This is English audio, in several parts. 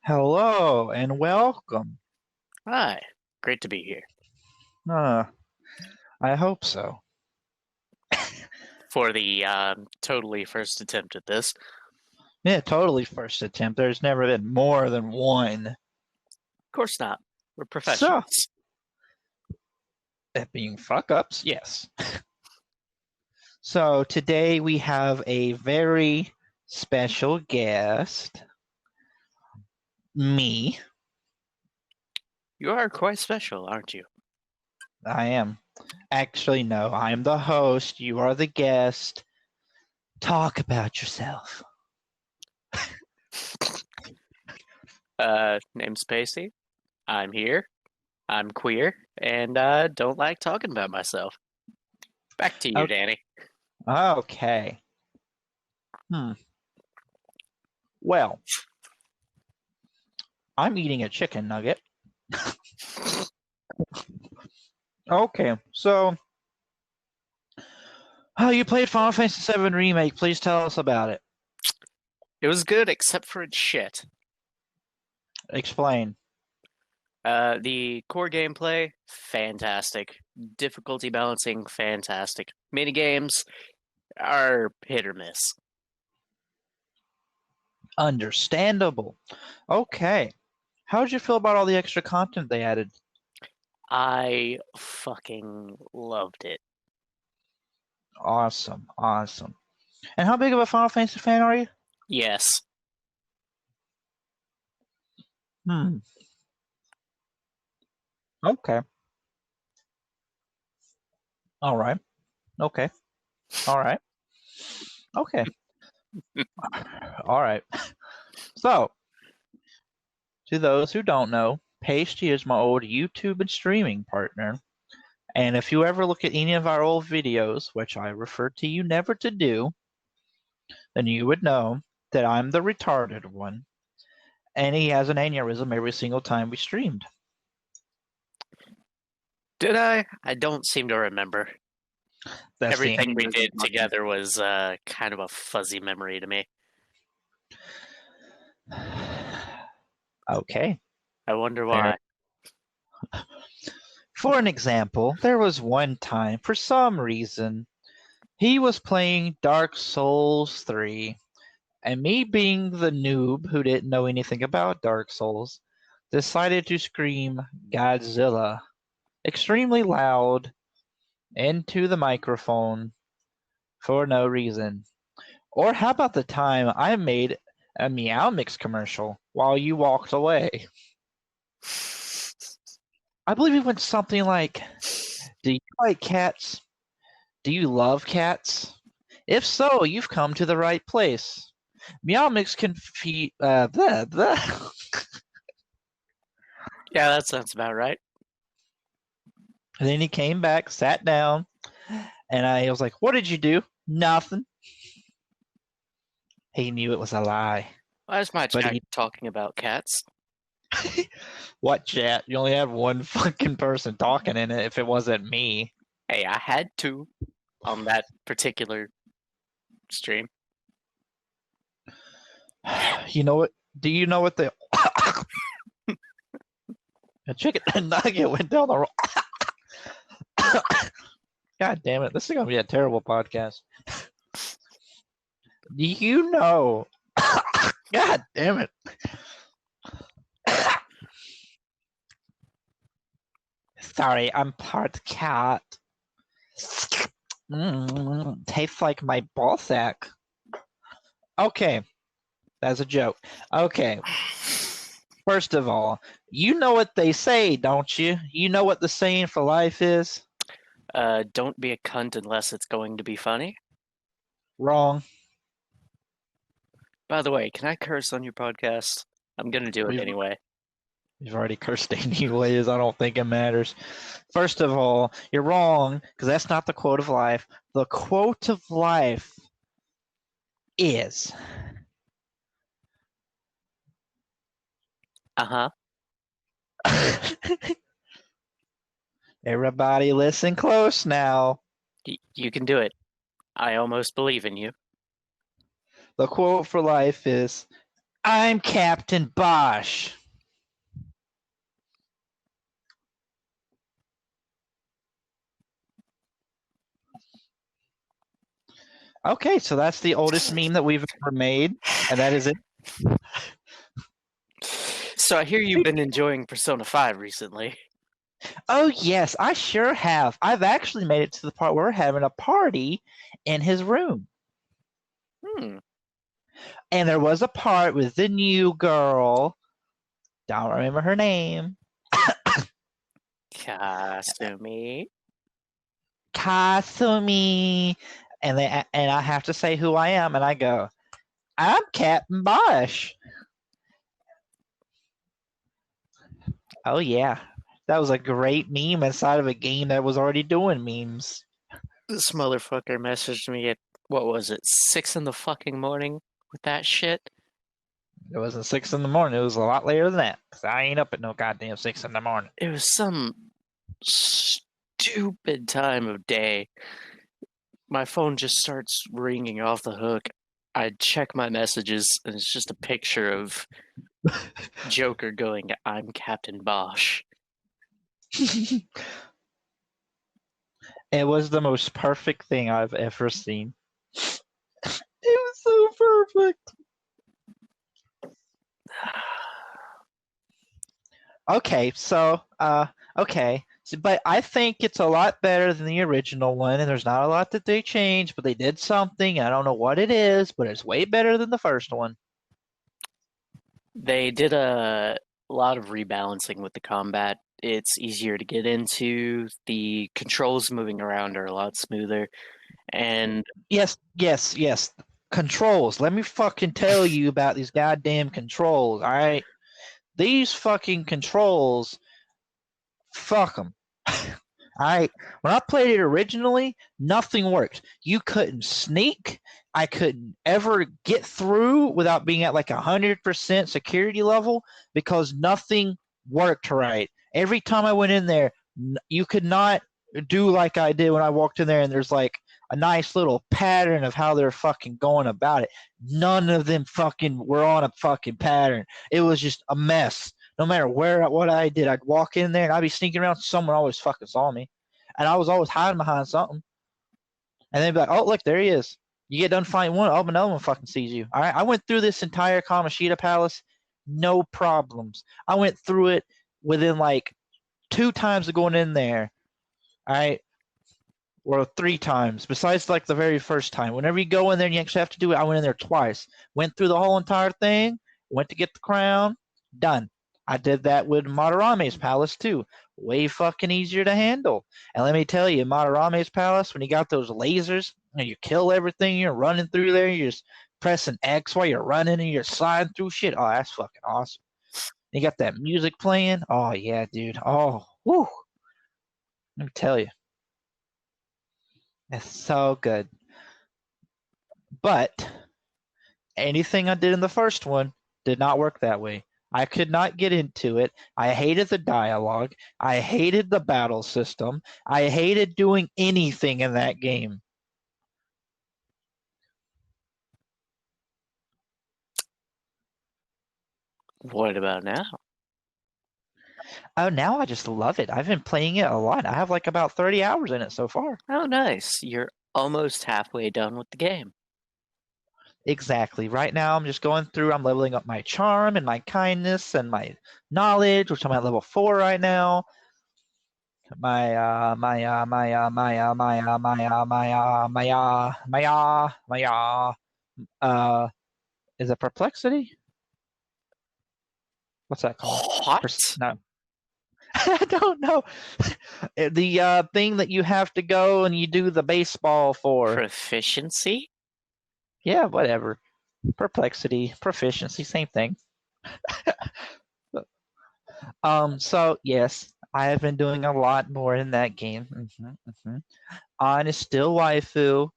Hello and welcome. Hi, great to be here Uh, I hope so. for the totally first attempt at this. Yeah, totally first attempt. There's never been more than one. Of course not. We're So, professionals. that being fuck ups, yes. So, today we have a very special guest. Me. You are quite special, aren't you? I am. Actually, no, I'm the host. You are the guest. Talk about yourself. Name's Pacey. I'm here. I'm queer, and don't like talking about myself. Back to you, Danny. Okay. Well, I'm eating a chicken nugget. Okay, so you played Final Fantasy VII Remake. Please tell us about it. It was good, except for its shit. Explain. The core gameplay, fantastic. Difficulty balancing, fantastic. Minigames are hit or miss. Understandable. Okay. How did you feel about all the extra content they added? I fucking loved it. Awesome. Awesome. And how big of a Final Fantasy fan are you? Yes. Okay. All right. Okay. All right. Okay. All right. So, to those who don't know, Pasty is my old YouTube and streaming partner. And if you ever look at any of our old videos, which I refer to you never to do, then you would know that I'm the retarded one. And he has an aneurysm every single time we streamed. Did I? I don't seem to remember. That's Everything we did together was kind of a fuzzy memory to me. Okay. I wonder why. For an example, there was one time, for some reason, he was playing Dark Souls 3, and me being the noob who didn't know anything about Dark Souls, decided to scream Godzilla extremely loud into the microphone for no reason. Or how about the time I made a Meow Mix commercial while you walked away? I believe it went something like, "Do you like cats? Do you love cats? If so, you've come to the right place. Meow Mix can feed blah, blah." Yeah, that sounds about right. And then he came back, sat down, and I was like, "What did you do?" "Nothing." He knew it was a lie. Why is my But chat he, talking about cats? what chat? You only have one fucking person talking in it if it wasn't me. Hey, I had to on that particular stream. You know what? Do you know what the a chicken nugget went down the wrong? God damn it! This is gonna be a terrible podcast. Do you know? God damn it! Sorry, I'm part cat. Tastes like my ball sack. Okay, that's a joke. Okay. First of all, you know what they say, don't you? You know what the saying for life is? Don't be a cunt unless it's going to be funny. Wrong. By the way, can I curse on your podcast? I'm gonna do it We've, anyway. we've already cursed anyways. I don't think it matters. First of all, you're wrong because that's not the quote of life. The quote of life is Uh-huh. everybody listen close now. You can do it. I almost believe in you. The quote for life is I'm Captain Bosch. Okay, so that's the oldest meme that we've ever made, and that is it. So I hear you've been enjoying Persona 5 recently. Oh, yes, I sure have. I've actually made it to the part where we're having a party in his room. And there was a part with the new girl. Don't remember her name. Kasumi. Kasumi. And I have to say who I am, and I go, I'm Captain Bosch. Oh yeah, that was a great meme inside of a game that was already doing memes. This motherfucker messaged me at, what was it, 6 in the fucking morning with that shit? It wasn't 6 in the morning. It was a lot later than that. Cause I ain't up at no goddamn 6 in the morning. It was some stupid time of day. My phone just starts ringing off the hook. I check my messages, and it's just a picture of Joker going, I'm Captain Bosch. It was the most perfect thing I've ever seen. It was so perfect. Okay, so but I think it's a lot better than the original one, and there's not a lot that they changed, but they did something. I don't know what it is, but it's way better than the first one. They did a lot of rebalancing with the combat. It's easier to get into. The controls moving around are a lot smoother. And Yes. Controls. Let me fucking tell you about these goddamn controls, all right? These fucking controls, fuck them. All right. When I played it originally, nothing worked. You couldn't sneak. I couldn't ever get through without being at like 100% security level because nothing worked right. Every time I went in there, you could not do like I did when I walked in there and there's like a nice little pattern of how they're fucking going about it. None of them fucking were on a fucking pattern. It was just a mess. No matter what I did, I'd walk in there and I'd be sneaking around. Someone always fucking saw me, and I was always hiding behind something. And they'd be like, "Oh, look, there he is." You get done fighting one, oh, another one fucking sees you. All right, I went through this entire Kamoshida Palace, no problems. I went through it within like 2 times of going in there. All right, or 3 times. Besides like the very first time. Whenever you go in there and you actually have to do it, I went in there twice. Went through the whole entire thing. Went to get the crown. Done. I did that with Madarame's palace too. Way fucking easier to handle. And let me tell you, Madarame's palace, when you got those lasers and you kill everything, you're running through there, you're just pressing X while you're running and you're sliding through shit. Oh, that's fucking awesome. You got that music playing. Oh yeah, dude. Oh, whoo. Let me tell you. It's so good. But anything I did in the first one did not work that way. I could not get into it. I hated the dialogue. I hated the battle system. I hated doing anything in that game. what about now? Oh, now I just love it. I've been playing it a lot. I have like about 30 hours in it so far. Oh, nice. You're almost halfway done with the game. Exactly. Right now, I'm just going through, I'm leveling up my charm and my kindness and my knowledge, which I'm at level 4 right now. Is it perplexity? What's that called? What? No. I don't know. The thing that you have to go and you do the baseball for. Proficiency? Yeah, whatever. Perplexity, proficiency, same thing. So yes, I have been doing a lot more in that game. On is still waifu.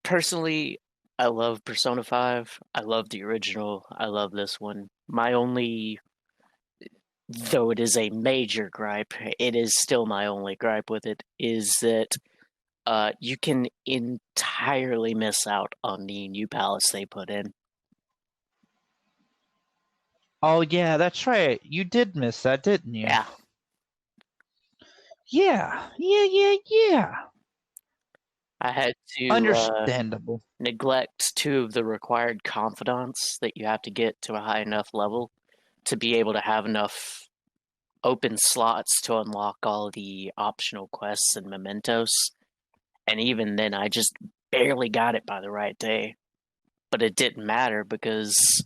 Personally, I love Persona 5. I love the original. I love this one. My only, though it is a major gripe, it is still my only gripe with it, is that You can entirely miss out on the new palace they put in. Oh yeah, that's right. You did miss that, didn't you? Yeah. Yeah. I had to Understandable. neglect 2 of the required confidants that you have to get to a high enough level to be able to have enough open slots to unlock all the optional quests and mementos. And even then, I just barely got it by the right day. But it didn't matter because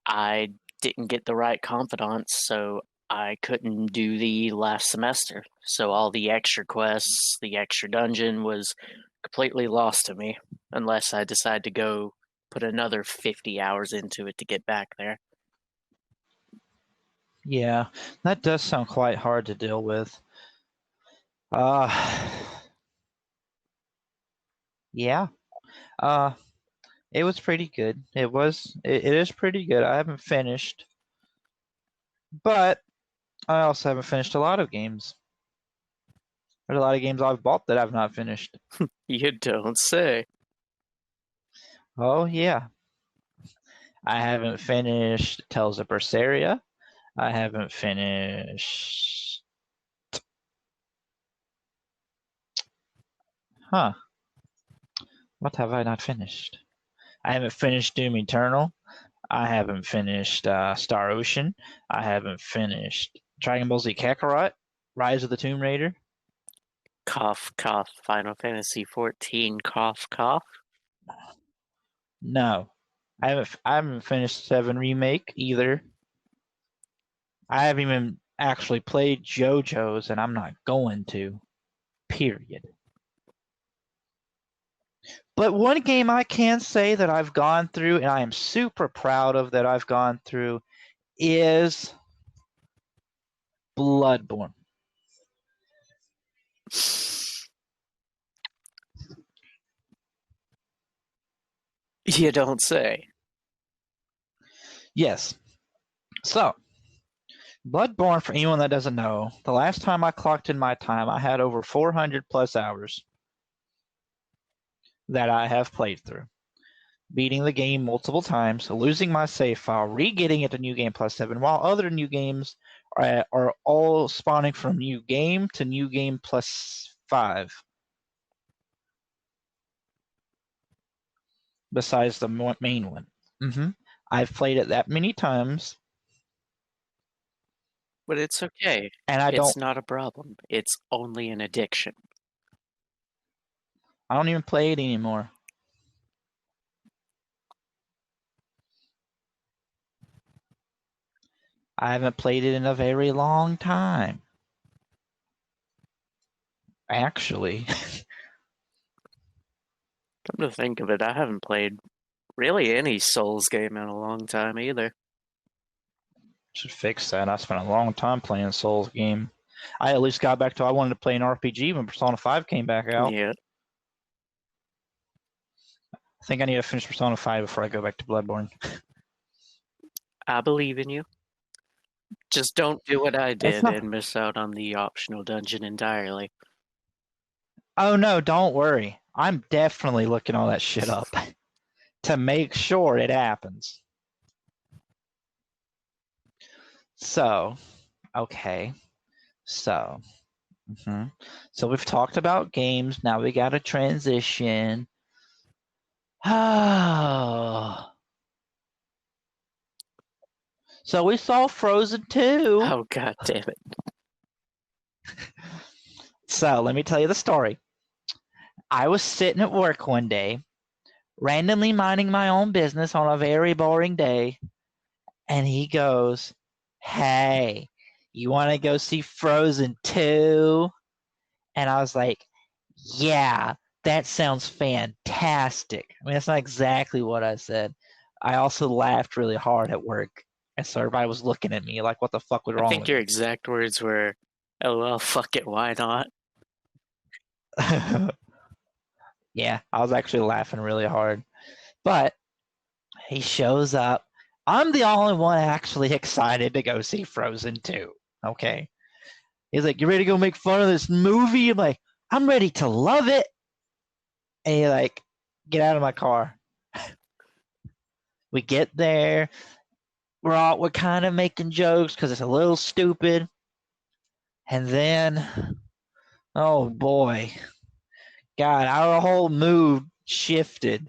I didn't get the right confidants, so I couldn't do the last semester. So all the extra quests, the extra dungeon was completely lost to me unless I decide to go put another 50 hours into it to get back there. Yeah, that does sound quite hard to deal with. Yeah. It was pretty good. It is pretty good. I haven't finished. But I also haven't finished a lot of games. There's a lot of games I've bought that I've not finished. You don't say. Oh yeah. I haven't finished Tales of Berseria. I haven't finished. Huh. What have I not finished? I haven't finished Doom Eternal. I haven't finished Star Ocean. I haven't finished Dragon Ball Z Kakarot, Rise of the Tomb Raider. Cough, cough. Final Fantasy 14. Cough, cough. No, I haven't finished 7 Remake either. I haven't even actually played JoJo's, and I'm not going to. Period. But one game I can say that I've gone through, and I am super proud of that I've gone through, is Bloodborne. You don't say. Yes. So, Bloodborne, for anyone that doesn't know, the last time I clocked in my time, I had over 400 plus hours that I have played through. Beating the game multiple times, losing my save file, re-getting it to New Game Plus 7, while other new games are all spawning from New Game to New Game Plus 5. Besides the main one. I've played it that many times. But it's okay. And it's not a problem. It's only an addiction. I don't even play it anymore. I haven't played it in a very long time. Actually. Come to think of it, I haven't played really any Souls game in a long time either. Should fix that. I spent a long time playing Souls game. I at least got back to I wanted to play an RPG when Persona 5 came back out. Yeah. I think I need to finish Persona 5 before I go back to Bloodborne. I believe in you. Just don't do what I did and miss out on the optional dungeon entirely. Oh no, don't worry. I'm definitely looking all that shit up to make sure it happens. So, okay. So we've talked about games. Now we got to transition. So we saw Frozen 2. Oh, god damn it. So let me tell you the story. I was sitting at work one day, randomly minding my own business on a very boring day, and he goes, "Hey, you want to go see Frozen 2?" And I was like, "Yeah, that sounds fantastic." I mean, that's not exactly what I said. I also laughed really hard at work. And so everybody was looking at me like, what the fuck was wrong with me? I think your exact words were, LOL, fuck it, why not? Yeah, I was actually laughing really hard. But he shows up. I'm the only one actually excited to go see Frozen 2. Okay. He's like, "You ready to go make fun of this movie?" I'm like, I'm ready to love it. And you're like, get out of my car. We get there. We're kind of making jokes because it's a little stupid. And then, oh boy, God, our whole mood shifted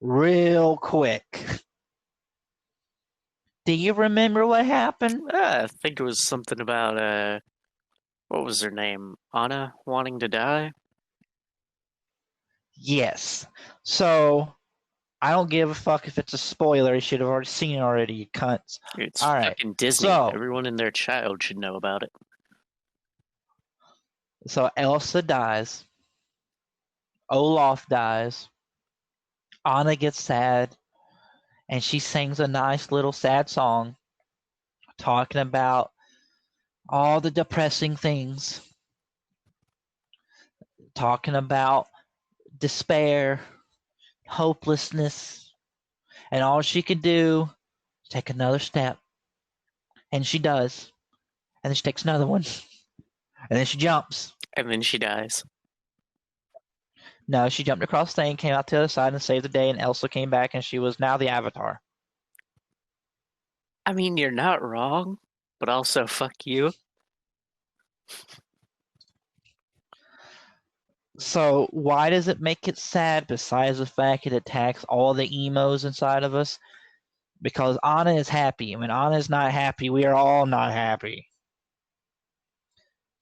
real quick. Do you remember what happened? I think it was something about what was her name? Anna wanting to die? Yes. So I don't give a fuck if it's a spoiler. You should have already seen it already, you cunts. It's All right. fucking Disney. So, Everyone and their child should know about it. so Elsa dies. Olaf dies. Anna gets sad. And she sings a nice little sad song talking about all the depressing things. Talking about despair, hopelessness. And all she can do is take another step. And she does. And then she takes another one. And then she jumps. And then she dies. No, she jumped across the thing, came out to the other side and saved the day, and Elsa came back and she was now the Avatar. I mean, you're not wrong, but also fuck you. So why does it make it sad besides the fact it attacks all the emos inside of us? Because Anna is happy. When Anna is not happy, we are all not happy.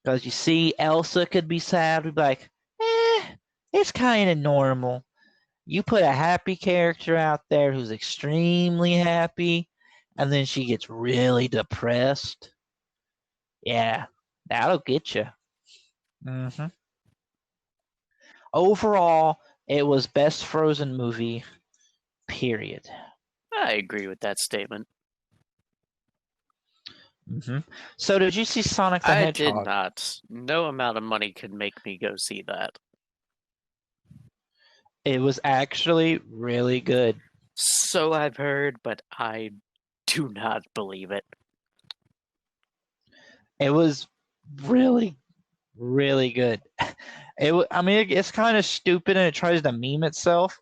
Because you see, Elsa could be sad. We'd be like, it's kind of normal. You put a happy character out there who's extremely happy, and then she gets really depressed. Yeah, that'll get you. Mm-hmm. Overall, it was best Frozen movie, period. I agree with that statement. Mm-hmm. So did you see Sonic the I Hedgehog? did not. No amount of money could make me go see that. It was actually really good. So I've heard, but I do not believe it. It was really, really good. I mean, it's kind of stupid and it tries to meme itself,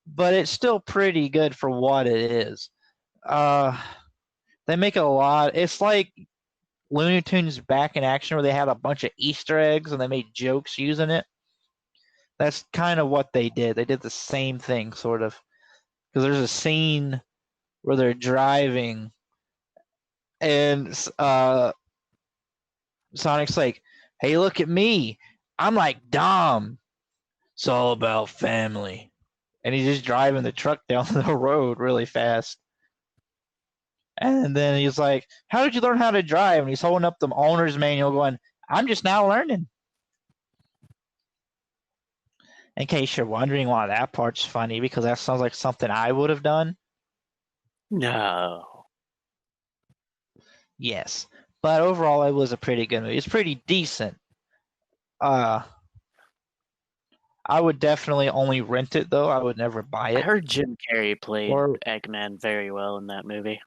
but it's still pretty good for what it is. They make a lot. It's like Looney Tunes Back in Action, where they had a bunch of Easter eggs and they made jokes using it. That's kind of what they did. They did the same thing, sort of. Because there's a scene where they're driving, and Sonic's like, "Hey, look at me! I'm like Dom. It's all about family." And he's just driving the truck down the road really fast. And then he's like, "How did you learn how to drive?" And he's holding up the owner's manual going, "I'm just now learning." In case you're wondering why that part's funny, because that sounds like something I would have done. No. Yes. But overall, it was a pretty good movie. It's pretty decent. I would definitely only rent it, though. I would never buy I it. heard Jim Carrey played Eggman very well in that movie.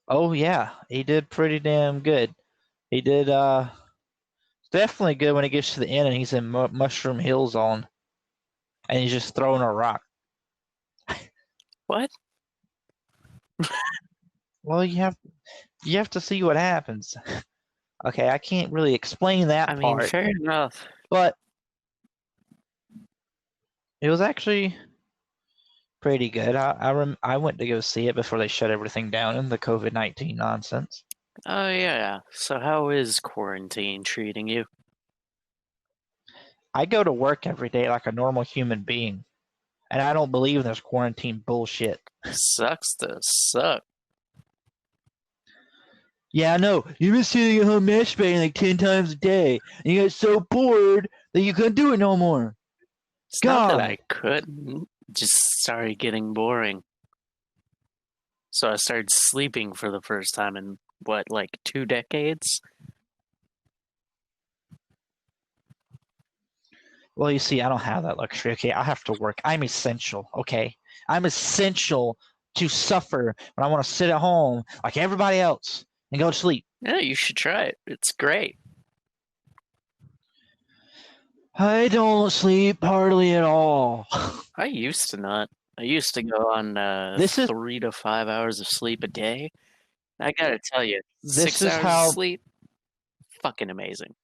Oh, yeah. He did pretty damn good. He did, definitely good when it gets to the end and he's in Mushroom Hill Zone. And he's just throwing a rock. What? Well, you have to see what happens. Okay, I can't really explain that I mean, part, fair enough. but it was actually pretty good. I went to go see it before they shut everything down in the COVID-19 nonsense. Oh, yeah. So how is quarantine treating you? I go to work every day like a normal human being, and I don't believe in this quarantine bullshit. Sucks to suck. Yeah, I know. You've been sitting at home masturbating like 10 times a day, and you got so bored that you couldn't do it no more. It's not that I couldn't. Just started getting boring. So I started sleeping for the first time in, what, like 2 decades? Well, you see, I don't have that luxury, okay? I have to work. I'm essential, okay? I'm essential to suffer when I want to sit at home like everybody else and go to sleep. Yeah, you should try it. It's great. I don't sleep hardly at all. I used to not. I used to go on This is 3 to 5 hours of sleep a day. I gotta tell you, this 6 is hours of how sleep, fucking amazing.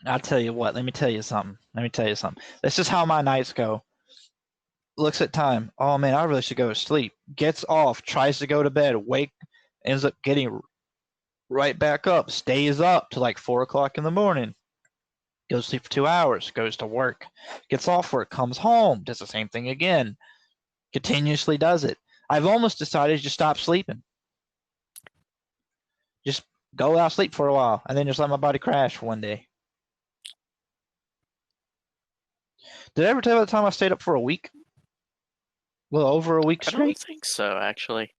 I'll tell you what. Let me tell you something. This is how my nights go. Looks at time. Oh man, I really should go to sleep. Gets off, tries to go to bed, ends up getting right back up, stays up to like 4 o'clock in the morning. Goes to sleep for 2 hours, goes to work, gets off work, comes home, does the same thing again. Continuously does it. I've almost decided to just stop sleeping. Just go out sleep for a while and then just let my body crash for one day. Did I ever tell you about the time I stayed up for a week? Well, over a week I don't straight? think so, actually.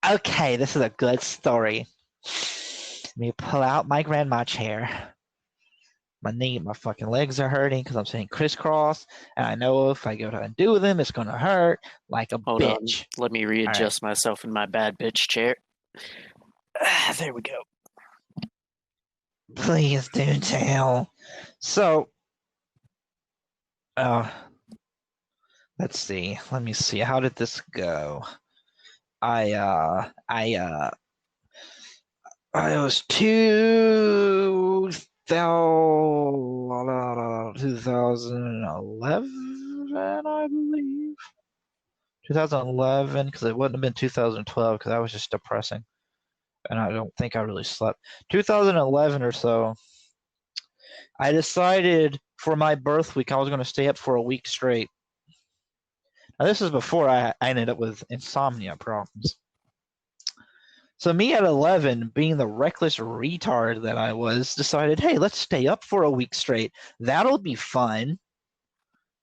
Okay, this is a good story. Let me pull out my grandma chair. My fucking legs are hurting because I'm sitting crisscross, and I know if I go to undo them, it's gonna hurt like a Hold on. bitch. Let me readjust myself in my bad bitch chair. There we go. Please do tell. So, let's see. Let me see. How did this go? I was 2011, I believe. 2011, because it wouldn't have been 2012, because I was just depressing. And I don't think I really slept. 2011 or so, I decided for my birth week I was going to stay up for a week straight. Now, this is before I ended up with insomnia problems. So me at 11, being the reckless retard that I was, decided, hey, let's stay up for a week straight. That'll be fun.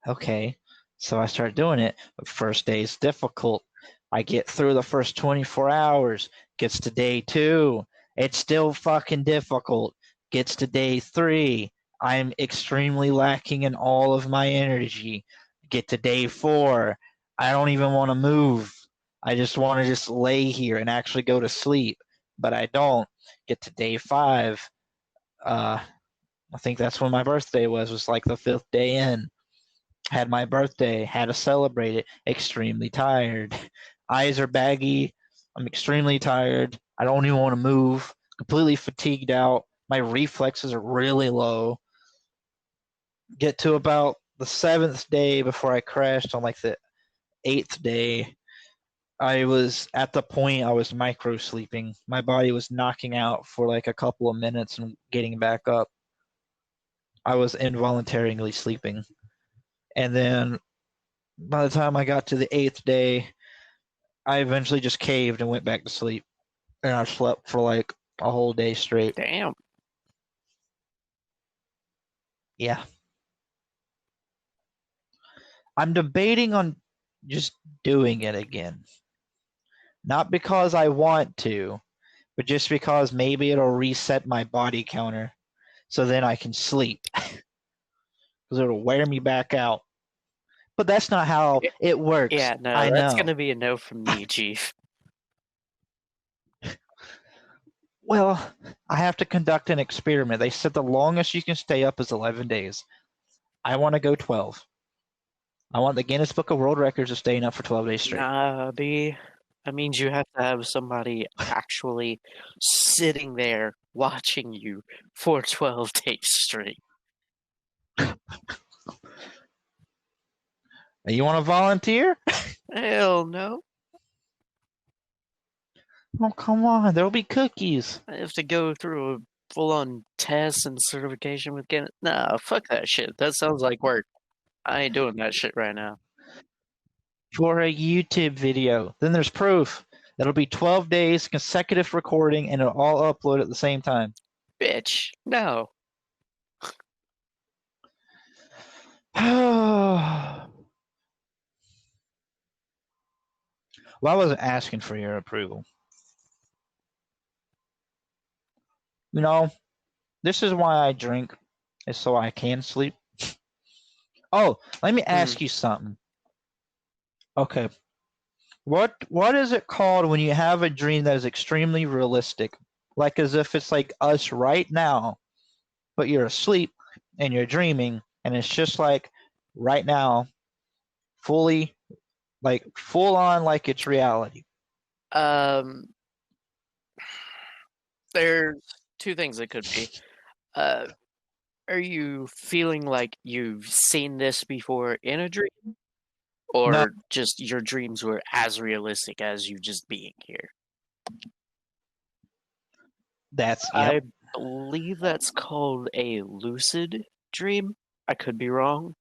Okay, so I start doing it. The first day is difficult. I get through the first 24 hours. Gets to day 2. It's still fucking difficult. Gets to day 3. I'm extremely lacking in all of my energy. Get to day 4. I don't even want to move. I just want to just lay here and actually go to sleep, but I don't. Get to day 5. I think that's when my birthday was like the 5th day in. Had my birthday, had to celebrate it. Extremely tired. Eyes are baggy. I'm extremely tired. I don't even want to move. Completely fatigued out. My reflexes are really low. Get to about the 7th day before I crashed on like the 8th day. I was at the point I was micro sleeping. My body was knocking out for like a couple of minutes and getting back up. I was involuntarily sleeping. And then by the time I got to the 8th day, I eventually just caved and went back to sleep. And I slept for like a whole day straight. Damn. Yeah. I'm debating on just doing it again. Not because I want to, but just because maybe it'll reset my body counter so then I can sleep. Because it'll wear me back out. But that's not how it works. Yeah, no, I that's know. gonna be a no from me, Chief. Well, I have to conduct an experiment. They said the longest you can stay up is 11 days. I want to go 12. I want the Guinness Book of World Records of staying up for 12 days straight. Nah, B. That means you have to have somebody actually sitting there watching you for 12 days straight. You want to volunteer? Hell no. Oh, come on. There'll be cookies. I have to go through a full-on test and certification with Guinness. Nah, fuck that shit. That sounds like work. I ain't doing that shit right now. For a YouTube video. Then there's proof. It'll be 12 days consecutive recording and it'll all upload at the same time. Bitch, no. Well, I wasn't asking for your approval. You know, this is why I drink, is so I can sleep. Oh, let me ask you something. Okay. What is it called when you have a dream that is extremely realistic? Like as if it's like us right now, but you're asleep and you're dreaming, and it's just like right now, fully, like full on, like it's reality. Um, there's two things it could be. Are you feeling like you've seen this before in a dream, No, or just your dreams were as realistic as you just being here? that's I yep. believe that's called a lucid dream. I could be wrong.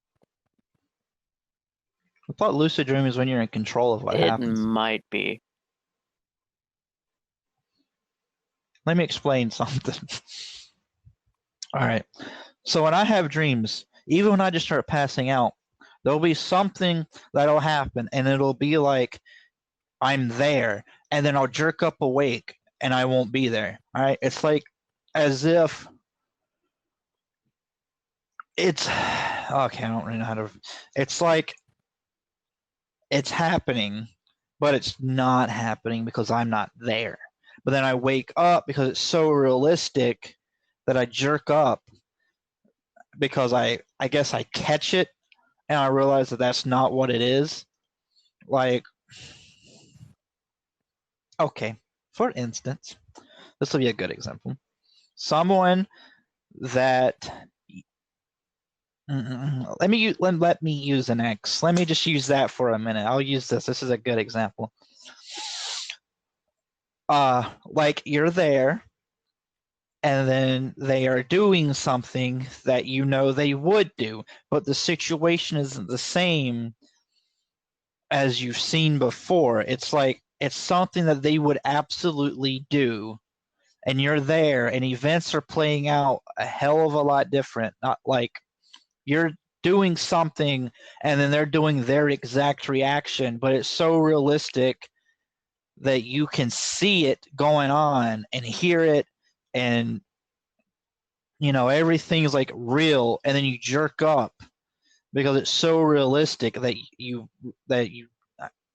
I thought lucid dream is when you're in control of what It happens. might be. Let me explain something. All right. So when I have dreams, even when I just start passing out, there'll be something that'll happen, and it'll be like I'm there, and then I'll jerk up awake, and I won't be there. All right. It's like as if it's okay. I don't really know how to. It's like it's happening, but it's not happening because I'm not there. But then I wake up because it's so realistic that I jerk up because I guess I catch it and I realize that that's not what it is. Like, okay, for instance, this will be a good example. Someone that let me use an X. Let me just use that for a minute. I'll use this. This is a good example. Like you're there, and then they are doing something that you know they would do, but the situation isn't the same as you've seen before. It's like it's something that they would absolutely do, and you're there, and events are playing out a hell of a lot different. Not like you're doing something and then they're doing their exact reaction, but it's so realistic that you can see it going on and hear it, and you know everything's like real, and then you jerk up because it's so realistic that you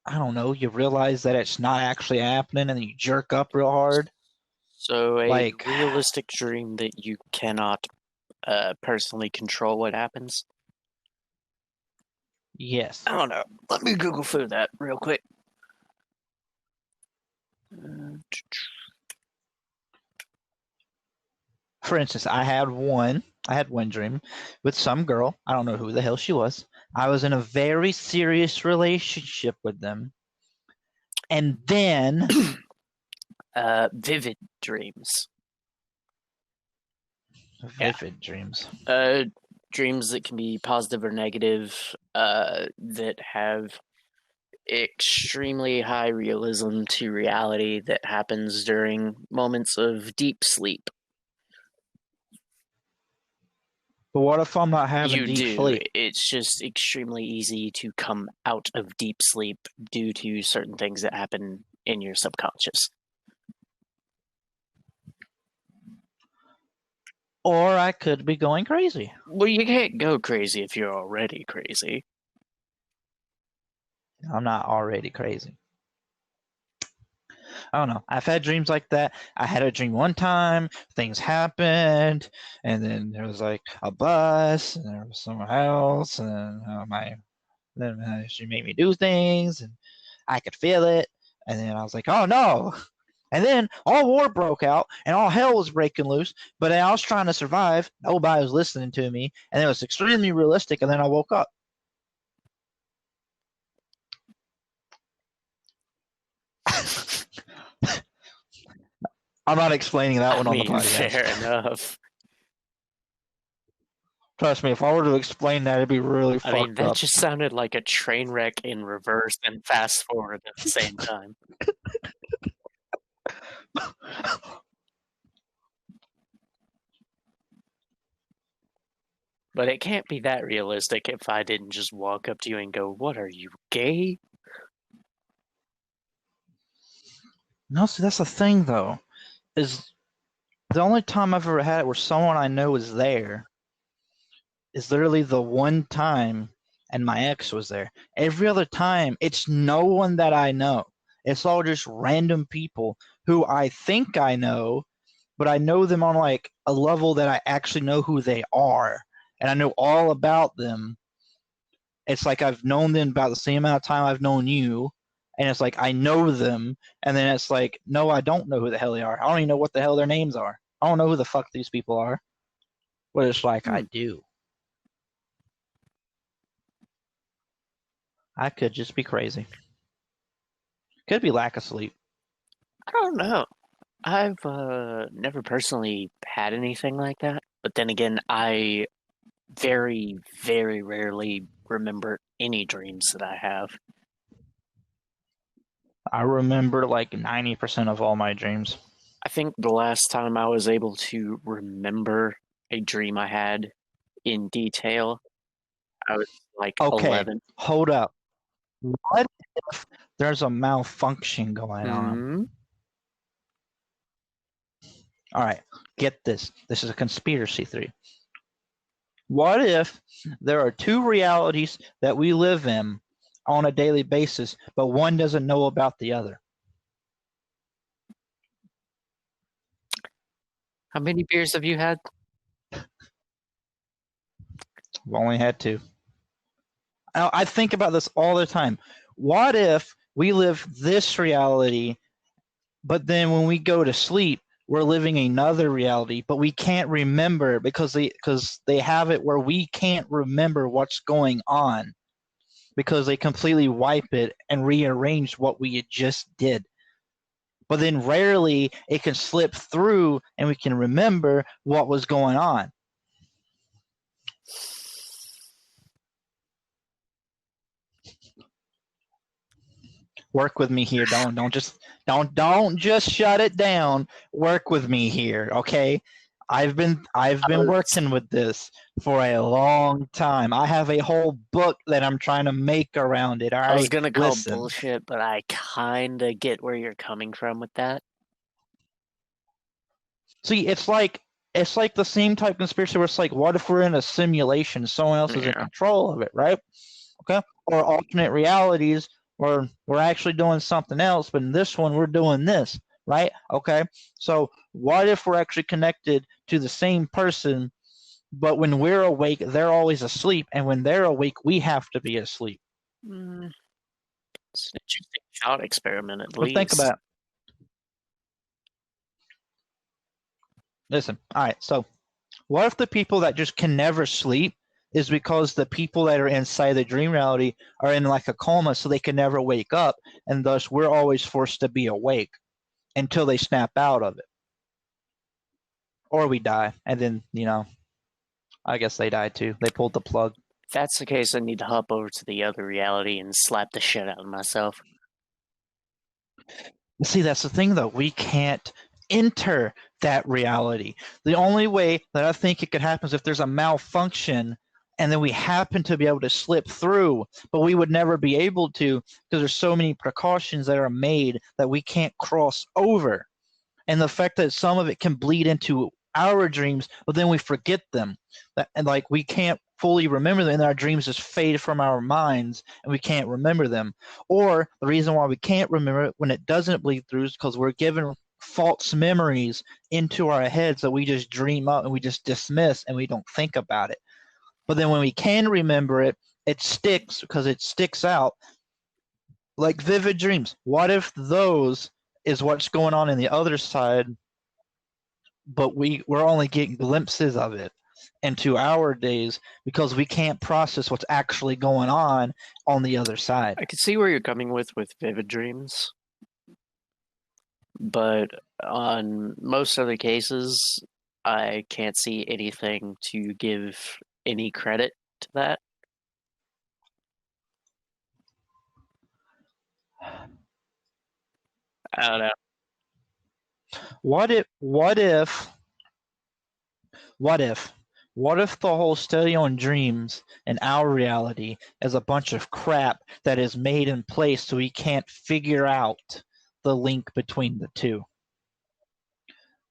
I don't know, you realize that it's not actually happening, and then you jerk up real hard. So a Like, realistic dream that you cannot personally control what happens. yes. I don't know. Let me Google for that real quick. For instance, I had one dream with some girl. I don't know who the hell she was. I was in a very serious relationship with them. And then Vivid dreams. vivid dreams. Dreams that can be positive or negative, that have extremely high realism to reality that happens during moments of deep sleep. But what if I'm not having You deep do. sleep? It's just extremely easy to come out of deep sleep due to certain things that happen in your subconscious. Or I could be going crazy. Well, you can't go crazy if you're already crazy. I'm not already crazy. I don't know. I've had dreams like that. I had a dream one time, things happened, and then there was like a bus, and there was someone else, and she made me do things, and I could feel it, and then I was like, oh no. And then all war broke out, and all hell was breaking loose, but I was trying to survive. Nobody was listening to me, and it was extremely realistic, and then I woke up. I'm not explaining that one on the podcast. Fair enough. Trust me, if I were to explain that, it'd be really fucked that up. just sounded like a train wreck in reverse and fast forward at the same time. But it can't be that realistic if I didn't just walk up to you and go, "What, are you gay?" No, see, that's the thing, though, is the only time I've ever had it where someone I know is there is literally the one time, and my ex was there. Every other time, it's no one that I know. It's all just random people who I think I know, but I know them on like a level that I actually know who they are. and I know all about them. It's like I've known them about the same amount of time I've known you, and it's like I know them, and then it's like, no, I don't know who the hell they are. I don't even know what the hell their names are. I don't know who the fuck these people are. But it's like, I do. I could just be crazy. Could be lack of sleep. I don't know. I've never personally had anything like that, but then again, I very, very rarely remember any dreams that I have. I remember like 90% of all my dreams. I think the last time I was able to remember a dream I had in detail, I was like Okay, 11. hold up. What if there's a malfunction going on? All right, get this. This is a conspiracy theory. What if there are two realities that we live in on a daily basis, but one doesn't know about the other? How many beers have you had? I've only had two. I think about this all the time. What if we live this reality, but then when we go to sleep, we're living another reality, but we can't remember because they have it where we can't remember what's going on because they completely wipe it and rearrange what we just did. But then rarely it can slip through and we can remember what was going on. Work with me here. Don't just shut it down. Work with me here, okay? I've been working with this for a long time. I have a whole book that I'm trying to make around it. All right. I was gonna call bullshit, but I kinda get where you're coming from with that. See, it's like the same type of conspiracy where it's like, what if we're in a simulation? Someone else is in control of it, right? Okay. Or alternate realities where we're actually doing something else, but in this one we're doing this, right? Okay. So what if we're actually connected to the same person, but when we're awake, they're always asleep, and when they're awake, we have to be asleep? It's an interesting thought experiment, at least. Think about it. Listen, all right, so what if the people that just can never sleep is because the people that are inside the dream reality are in like a coma, so they can never wake up, and thus we're always forced to be awake until they snap out of it. Or we die, and then, I guess they die too. They pulled the plug. If that's the case, I need to hop over to the other reality and slap the shit out of myself. See, that's the thing, though. We can't enter that reality. The only way that I think it could happen is if there's a malfunction and then we happen to be able to slip through, but we would never be able to because there's so many precautions that are made that we can't cross over. And the fact that some of it can bleed into our dreams, but then we forget them. And like we can't fully remember them, and our dreams just fade from our minds and we can't remember them. Or the reason why we can't remember it when it doesn't bleed through is because we're given false memories into our heads that we just dream up and we just dismiss and we don't think about it. But then when we can remember it, it sticks because it sticks out. Like vivid dreams. What if those is what's going on in the other side, but we're only getting glimpses of it into our days because we can't process what's actually going on the other side. I can see where you're coming with vivid dreams, but on most other cases, I can't see anything to give any credit to that. I don't know. What if the whole study on dreams and our reality is a bunch of crap that is made in place so we can't figure out the link between the two?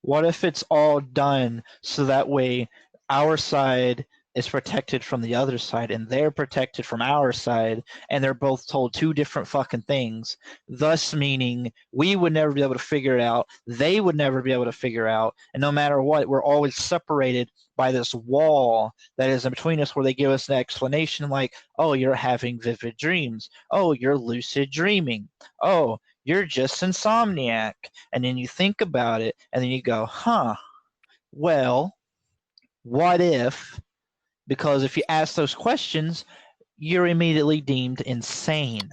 What if it's all done so that way our side is protected from the other side, and they're protected from our side, and they're both told two different fucking things, thus meaning we would never be able to figure it out, they would never be able to figure out, and no matter what, we're always separated by this wall that is in between us where they give us an explanation like, oh, you're having vivid dreams, oh, you're lucid dreaming, oh, you're just insomniac. And then you think about it, and then you go, huh, well, what if? Because if you ask those questions, you're immediately deemed insane.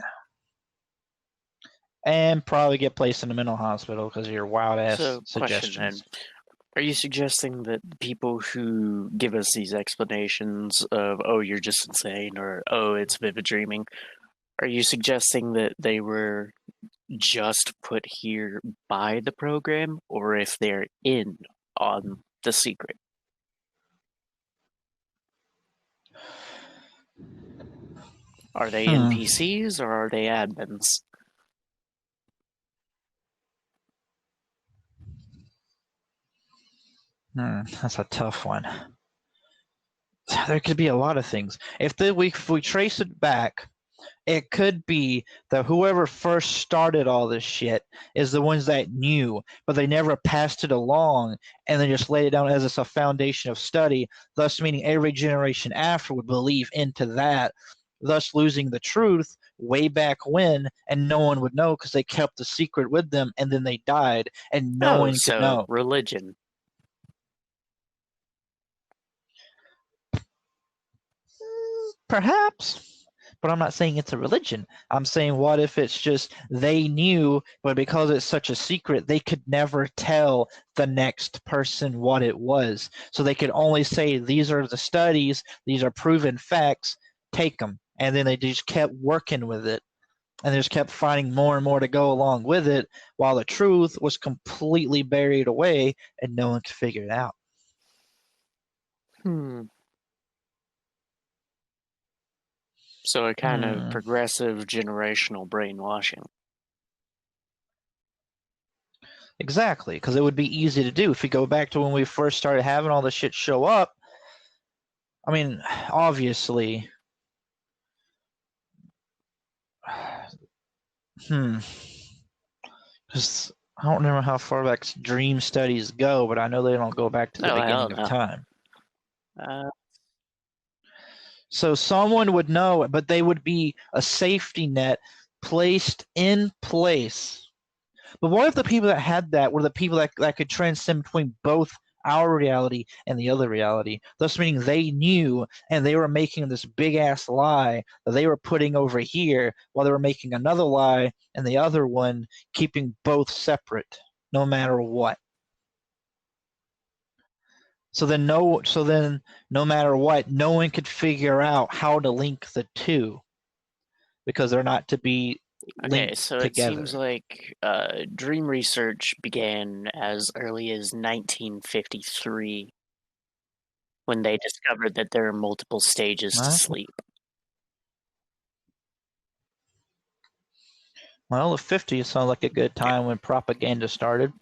And probably get placed in a mental hospital because of your wild ass suggestions. Question then. Are you suggesting that people who give us these explanations of, oh, you're just insane, or oh, it's vivid dreaming, are you suggesting that they were just put here by the program, or if they're in on the secret? Are they NPCs or are they admins? That's a tough one. There could be a lot of things. If we trace it back, it could be that whoever first started all this shit is the ones that knew, but they never passed it along, and they just laid it down as a foundation of study, thus meaning every generation after would believe into that, thus losing the truth way back when, and no one would know because they kept the secret with them, and then they died, and no one could know. Religion. Perhaps, but I'm not saying it's a religion. I'm saying what if it's just they knew, but because it's such a secret, they could never tell the next person what it was. So they could only say, these are the studies, these are proven facts, take them. And then they just kept working with it. And they just kept finding more and more to go along with it, while the truth was completely buried away and no one could figure it out. So a kind of progressive generational brainwashing. Exactly, because it would be easy to do. If you go back to when we first started having all this shit show up, I mean, obviously, because I don't remember how far back dream studies go, but I know they don't go back to the beginning of time. So someone would know, but they would be a safety net placed in place. But what if the people that had that were the people that could transcend between both our reality and the other reality, thus meaning they knew and they were making this big-ass lie that they were putting over here while they were making another lie and the other one, keeping both separate no matter what. So then no matter what, no one could figure out how to link the two because they're not to be linked so together. It seems like dream research began as early as 1953 when they discovered that there are multiple stages to sleep. Well, the 50s sounds like a good time when propaganda started.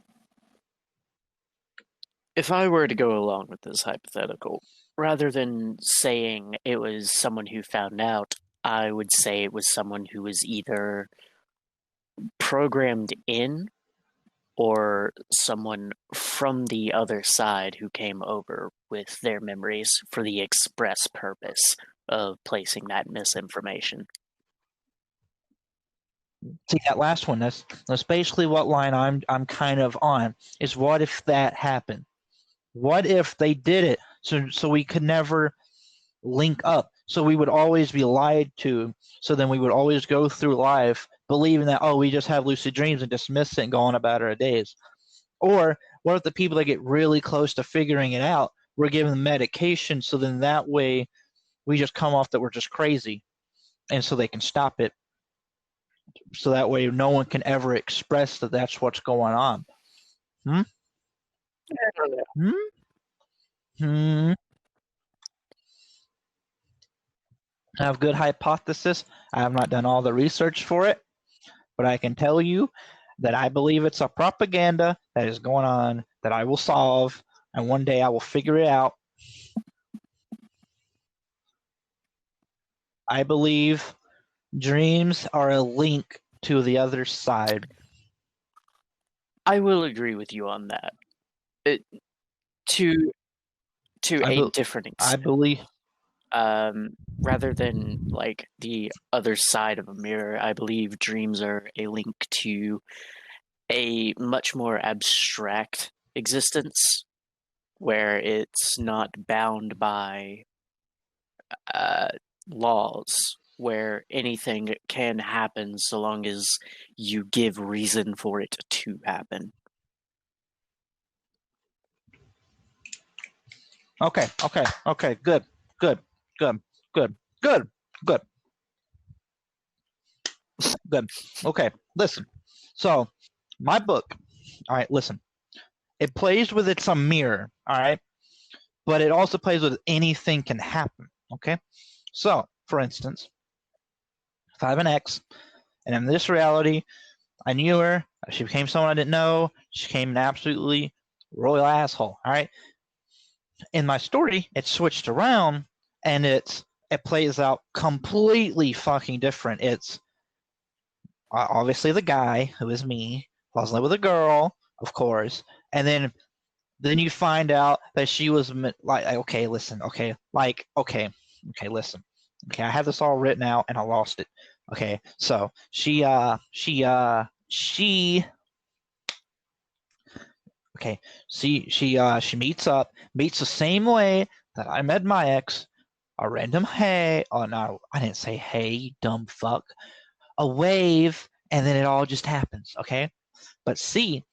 If I were to go along with this hypothetical, rather than saying it was someone who found out, I would say it was someone who was either programmed in or someone from the other side who came over with their memories for the express purpose of placing that misinformation. See, that last one, that's basically what line I'm kind of on, is what if that happened? What if they did it so we could never link up? So we would always be lied to. So then we would always go through life believing that, oh, we just have lucid dreams and dismiss it and go on about our days. Or what if the people that get really close to figuring it out, we're given the medication, so then that way we just come off that we're just crazy, and so they can stop it. So that way no one can ever express that that's what's going on. I have good hypothesis. I have not done all the research for it, but I can tell you that I believe it's a propaganda that is going on that I will solve, and one day I will figure it out. I believe dreams are a link to the other side. I will agree with you on that. To a different I extent. believe. Rather than like the other side of a mirror, I believe dreams are a link to a much more abstract existence where it's not bound by uh, laws, where anything can happen so long as you give reason for it to happen. Okay. Good. Okay, listen. So, my book. All right, listen. It plays with its a mirror. All right, but it also plays with anything can happen. Okay, so for instance, if I have an ex, and in this reality, I knew her, she became someone I didn't know, she became an absolutely royal asshole. All right, in my story, it switched around, and it plays out completely fucking different. It's obviously the guy who is me falls in love with a girl, of course, and then you find out that she was like, okay, listen, okay, listen, okay, I have this all written out and I lost it. Okay, so she okay, she meets the same way that I met my ex, a random hey, oh no, I didn't say hey, you dumb fuck, a wave, and then it all just happens, okay? But see,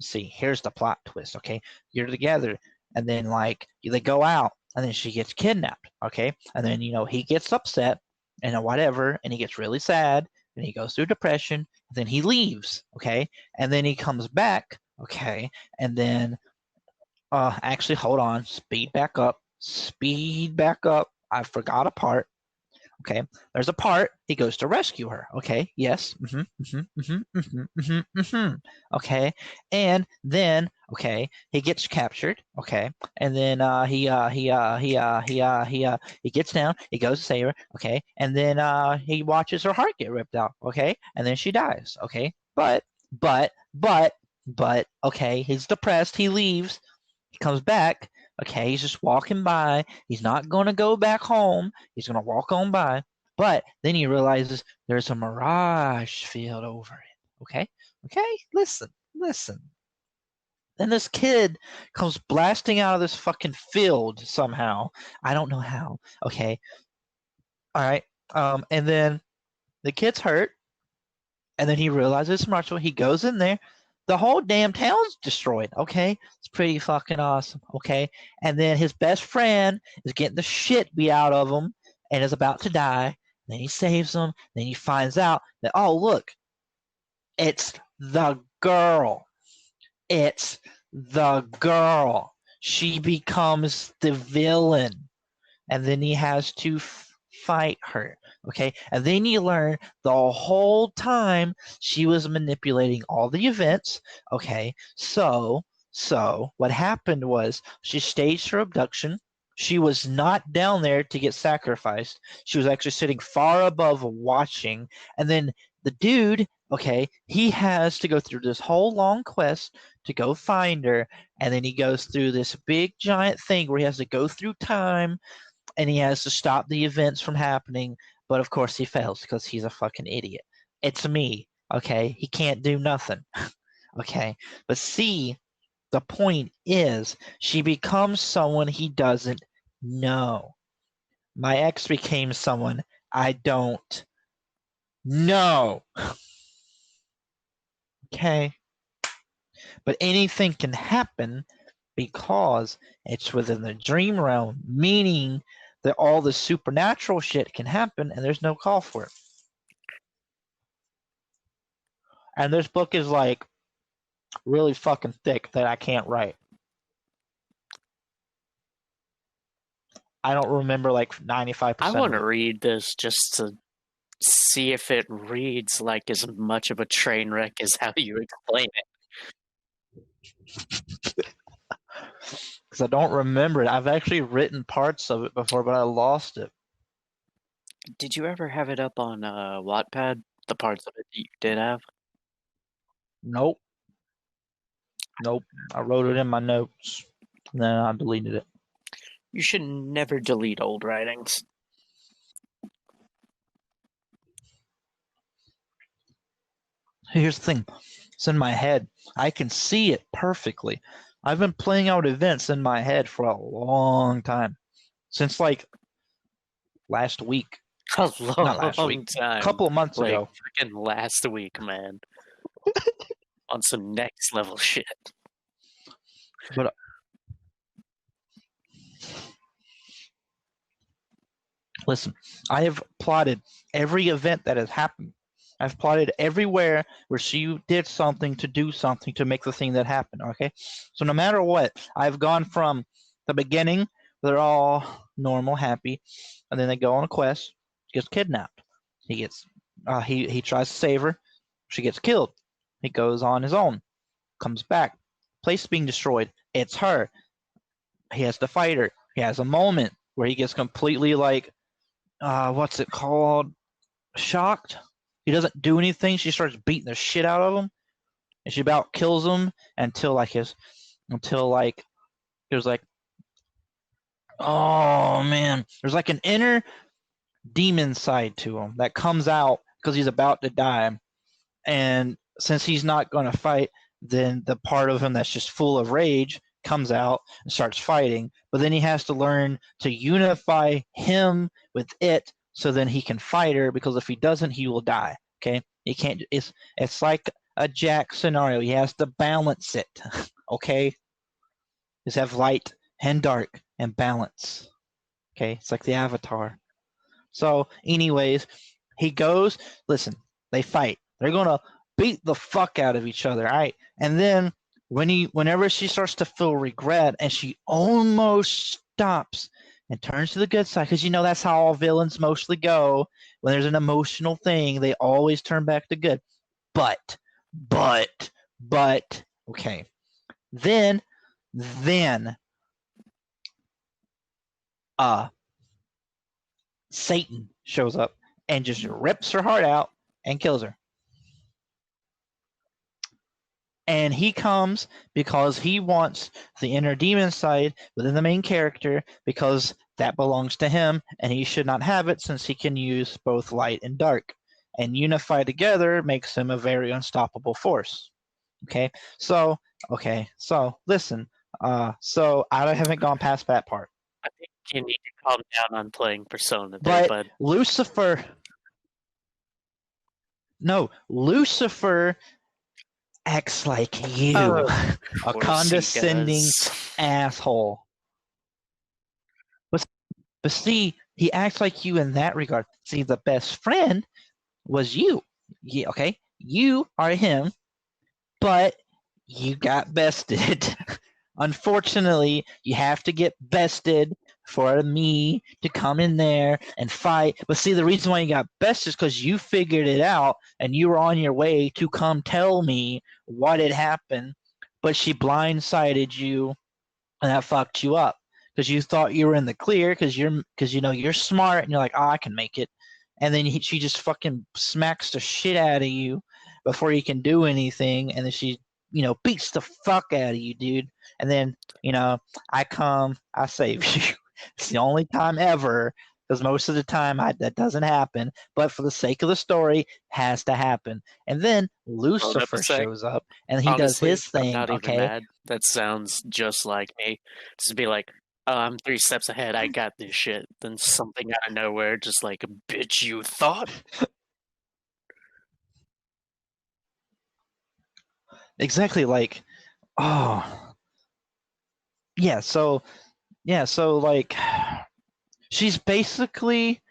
here's the plot twist, okay? You're together, and then like they go out, and then she gets kidnapped, okay? And then he gets upset and whatever, and he gets really sad, and he goes through depression, and then he leaves, okay? And then he comes back, okay? And then actually hold on, speed back up. I forgot a part. Okay, there's a part he goes to rescue her. Okay, yes. Okay, and then he gets captured. Okay, and then he gets down. He goes to save her. Okay, and then he watches her heart get ripped out. Okay, and then she dies. Okay, but okay, he's depressed. He leaves. He comes back. Okay, he's just walking by. He's not going to go back home. He's going to walk on by. But then he realizes there's a mirage field over it. Okay? Okay? Listen. Then this kid comes blasting out of this fucking field somehow. I don't know how. Okay. All right. And then the kid's hurt. And then he realizes Marshall. He goes in there. The whole damn town's destroyed. Okay, it's pretty fucking awesome. Okay, and then his best friend is getting the shit beat out of him and is about to die. Then he saves him. Then he finds out that, oh look, it's the girl. It's the girl. She becomes the villain, and then he has to fight her. Okay, and then you learn the whole time she was manipulating all the events. Okay, so what happened was she staged her abduction. She was not down there to get sacrificed. She was actually sitting far above watching. And then the dude, okay, he has to go through this whole long quest to go find her. And then he goes through this big giant thing where he has to go through time and he has to stop the events from happening. But of course he fails because he's a fucking idiot. It's me, okay? He can't do nothing, okay? But see, the point is she becomes someone he doesn't know. My ex became someone I don't know. Okay? But anything can happen because it's within the dream realm, meaning that all the supernatural shit can happen and there's no call for it. And this book is like really fucking thick that I can't write. I don't remember like 95%. I want to read this just to see if it reads like as much of a train wreck as how you explain it. Because I don't remember it. I've actually written parts of it before, but I lost it. Did you ever have it up on Wattpad? The parts of it that you did have? Nope. Nope. I wrote it in my notes. And then I deleted it. You should never delete old writings. Here's the thing. It's in my head. I can see it perfectly. I've been playing out events in my head for a long time. Since like last week. A long Not last week. time. A couple of months like, ago. Freaking last week, man. On some next level shit. But listen, I have plotted every event that has happened. I've plotted everywhere where she did something to do something to make the thing that happened, okay? So no matter what, I've gone from the beginning, they're all normal, happy, and then they go on a quest, gets kidnapped. He gets he tries to save her, she gets killed. He goes on his own, comes back, place being destroyed, it's her. He has to fight her. He has a moment where he gets completely like what's it called? Shocked. He doesn't do anything. She starts beating the shit out of him, and she about kills him until there's like, oh man, there's like an inner demon side to him that comes out because he's about to die, and since he's not going to fight, then the part of him that's just full of rage comes out and starts fighting. But then he has to learn to unify him with it so then he can fight her, because if he doesn't, he will die. Okay, he can't. It's like a Jack scenario. He has to balance it. Okay, just have light and dark and balance. Okay, it's like the Avatar. So, anyways, he goes. Listen, they fight. They're gonna beat the fuck out of each other. All right, and then whenever she starts to feel regret, and she almost stops and turns to the good side, because that's how all villains mostly go. When there's an emotional thing, they always turn back to good. But, okay. Then, Satan shows up and just rips her heart out and kills her. And he comes because he wants the inner demon side within the main character, because that belongs to him and he should not have it, since he can use both light and dark. And unify together makes him a very unstoppable force. Okay, so listen. So I haven't gone past that part. I think you need to calm down on playing Persona there, but Lucifer acts like you, a condescending asshole. But see, he acts like you in that regard. See, the best friend was you. Yeah, okay, you are him, but you got bested. Unfortunately, you have to get bested for me to come in there and fight. But see, the reason why you got bested is because you figured it out and you were on your way to come tell me what had happened, but she blindsided you and that fucked you up because you thought you were in the clear because you're smart and you're like, oh, I can make it. And then she just fucking smacks the shit out of you before you can do anything, and then she beats the fuck out of you, dude. And then, I come, I save you. It's the only time ever, because most of the time that doesn't happen. But for the sake of the story, has to happen. And then Lucifer shows up, and he does his thing. I'm not okay, even mad. That sounds just like me. Just be like, oh, I'm 3 steps ahead. I got this shit. Then something out of nowhere, just like, bitch, you thought. Exactly, like, oh, yeah. So like, she's basically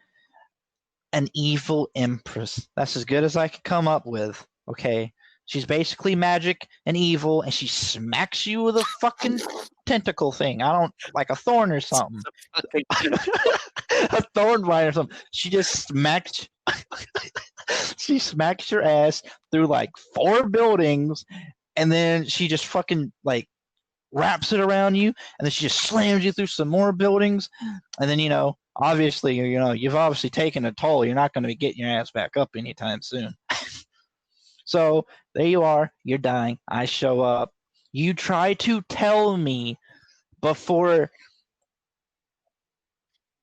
an evil empress. That's as good as I could come up with. Okay, she's basically magic and evil, and she smacks you with a fucking tentacle thing. I don't like a thorn or something. A thorn vine or something. She just smacked. She smacks your ass through like 4 buildings, and then she just fucking like wraps it around you, and then she just slams you through some more buildings, and then obviously, you've obviously taken a toll. You're not going to be getting your ass back up anytime soon. So there you are. You're dying. I show up. You try to tell me before.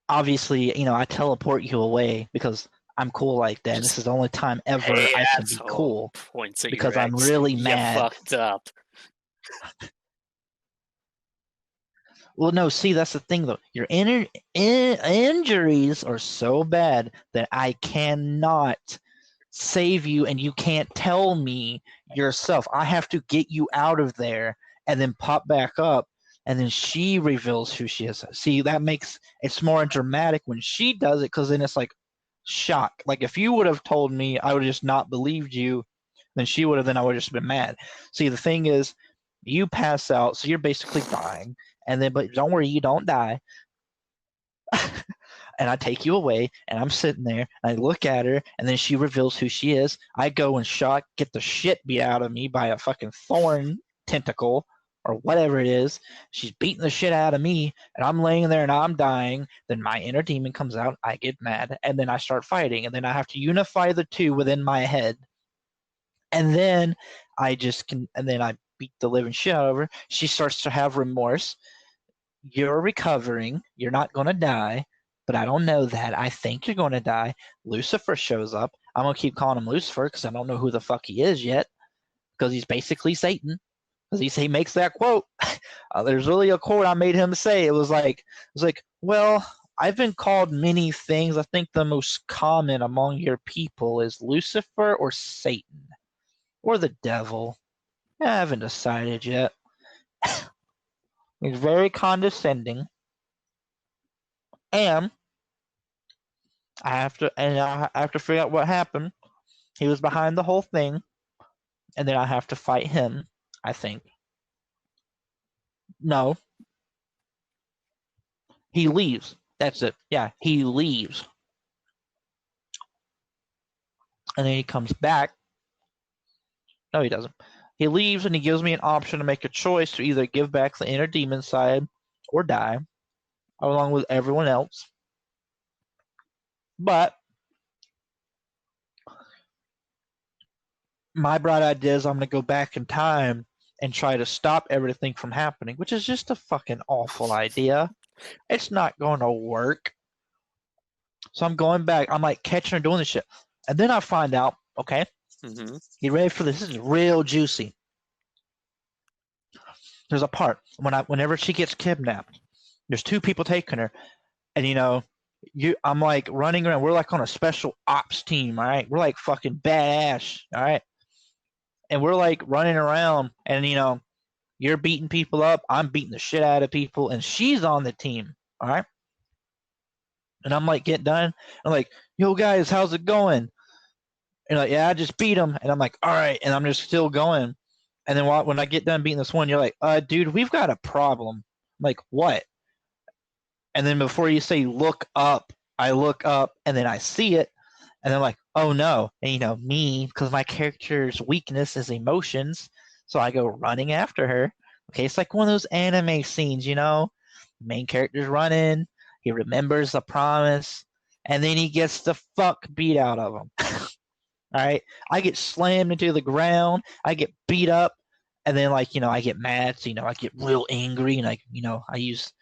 Obviously, I teleport you away because I'm cool like that. This is the only time ever Hey, I can be asshole. cool Points at because your I'm ex. really You mad. fucked up. Well, no, see, that's the thing though. Your injuries are so bad that I cannot save you, and you can't tell me yourself. I have to get you out of there and then pop back up, and then she reveals who she is. See, that makes it's more dramatic when she does it, because then it's like shock. Like if you would have told me, I would have just not believed you. Then she would have. Then I would have just been mad. See, the thing is, you pass out, so you're basically dying, and then but don't worry, you don't die. And I take you away, and I'm sitting there, and I look at her, and then she reveals who she is. I go in shock, get the shit beat out of me by a fucking thorn tentacle or whatever it is. She's beating the shit out of me, and I'm laying there and I'm dying. Then my inner demon comes out, I get mad, and then I start fighting, and then I have to unify the two within my head. And then and then I beat the living shit out of her. She starts to have remorse. You're recovering. You're not going to die, but I don't know that. I think you're going to die. Lucifer shows up. I'm going to keep calling him Lucifer because I don't know who the fuck he is yet, because he's basically Satan. Because he makes that quote. There's really a quote I made him say. It was like, well, I've been called many things. I think the most common among your people is Lucifer or Satan or the devil. I haven't decided yet. He's very condescending. And I have to figure out what happened. He was behind the whole thing, and then I have to fight him, I think. No. He leaves. That's it. Yeah, he leaves. And then he comes back. No, he doesn't. He leaves and he gives me an option to make a choice to either give back the inner demon side or die, along with everyone else. But my bright idea is I'm going to go back in time and try to stop everything from happening, which is just a fucking awful idea. It's not going to work. So I'm going back. I'm like catching her doing this shit. And then I find out, okay, get ready for this. This is real juicy. There's a part whenever she gets kidnapped, there's two people taking her, and I'm like running around. We're like on a special ops team, all right? We're like fucking badass, all right? And we're like running around, and you're beating people up. I'm beating the shit out of people, and she's on the team, all right? And I'm like, get done. I'm like, yo guys, how's it going? And like, yeah, I just beat him. And I'm like, all right. And I'm just still going. And then when I get done beating this one, you're like, dude, we've got a problem. I'm like, what? And then before you say look up, I look up and then I see it. And I'm like, oh no. And me, because my character's weakness is emotions. So I go running after her. Okay, it's like one of those anime scenes, the main character's running. He remembers the promise. And then he gets the fuck beat out of him. All right, I get slammed into the ground. I get beat up, and then I get mad. So I get real angry, and I use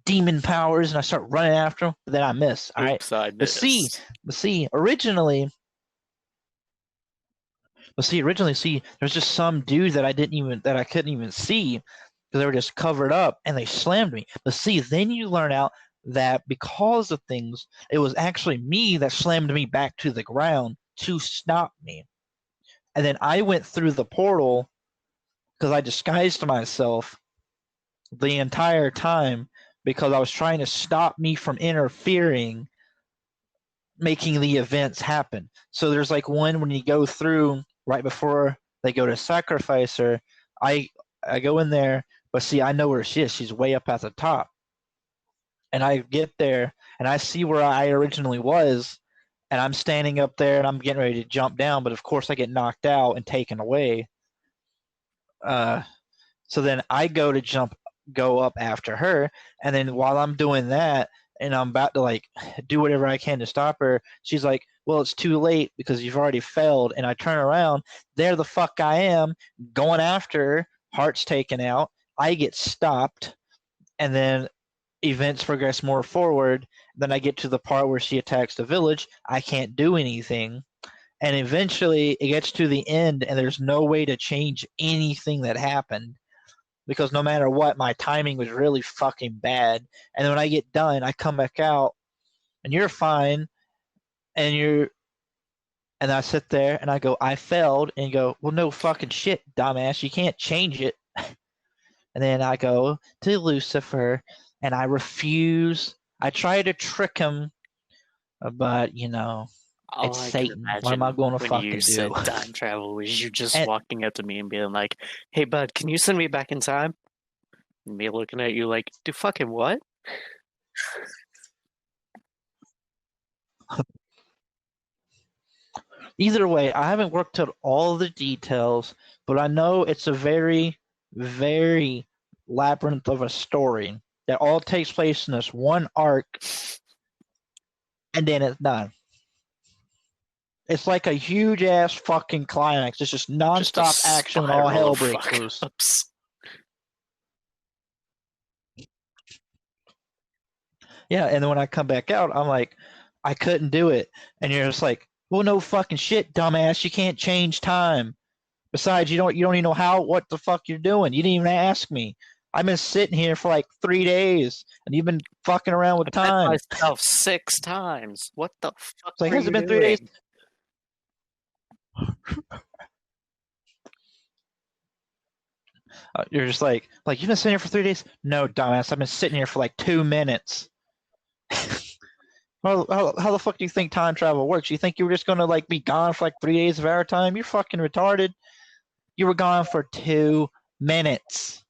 demon powers, and I start running after him. But then I miss. All right, but see, originally, there's just some dude that I couldn't even see because they were just covered up, and they slammed me. But see, then you learn out that because of things, it was actually me that slammed me back to the ground to stop me. And then I went through the portal because I disguised myself the entire time because I was trying to stop me from interfering, making the events happen. So there's like one when you go through right before they go to sacrifice her, I go in there, but see, I know where she is. She's way up at the top. And I get there and I see where I originally was, and I'm standing up there and I'm getting ready to jump down, but of course I get knocked out and taken away. So then I go up after her, and then while I'm doing that, and I'm about to like do whatever I can to stop her. She's like, well, it's too late because you've already failed. And I turn around, there the fuck I am, going after her, heart's taken out. I get stopped, and then events progress more forward. Then I get to the part where she attacks the village. I can't do anything. And eventually it gets to the end, and there's no way to change anything that happened. Because no matter what, my timing was really fucking bad. And then when I get done, I come back out, and you're fine, and I sit there and I go, I failed, and you go, well, no fucking shit, dumbass, you can't change it. And then I go to Lucifer, and I refuse. I try to trick him, but All it's I can Satan. What am imagine I going to when fucking you said do? time travel was you just And walking up to me and being like, "Hey, bud, can you send me back in time?" And me looking at you like, "Do fucking what?" either way, I haven't worked out all the details, but I know it's a very, very labyrinth of a story that all takes place in this one arc, and then it's done. It's like a huge ass fucking climax. It's just Just a nonstop action when all spiral hell of breaks fuck loose. ups. Yeah, and then when I come back out, I'm like, I couldn't do it. And you're just like, well, no fucking shit, dumbass. You can't change time. Besides, you don't even know what the fuck you're doing. You didn't even ask me. I've been sitting here for like 3 days, and you've been fucking around with I bet time. myself 6 times. What the fuck It's like, were has it you been 3 days? doing? You're just like you've been sitting here for 3 days? No, dumbass. I've been sitting here for like 2 minutes. How the fuck do you think time travel works? You think you were just gonna like be gone for like 3 days of our time? You're fucking retarded. You were gone for 2 minutes.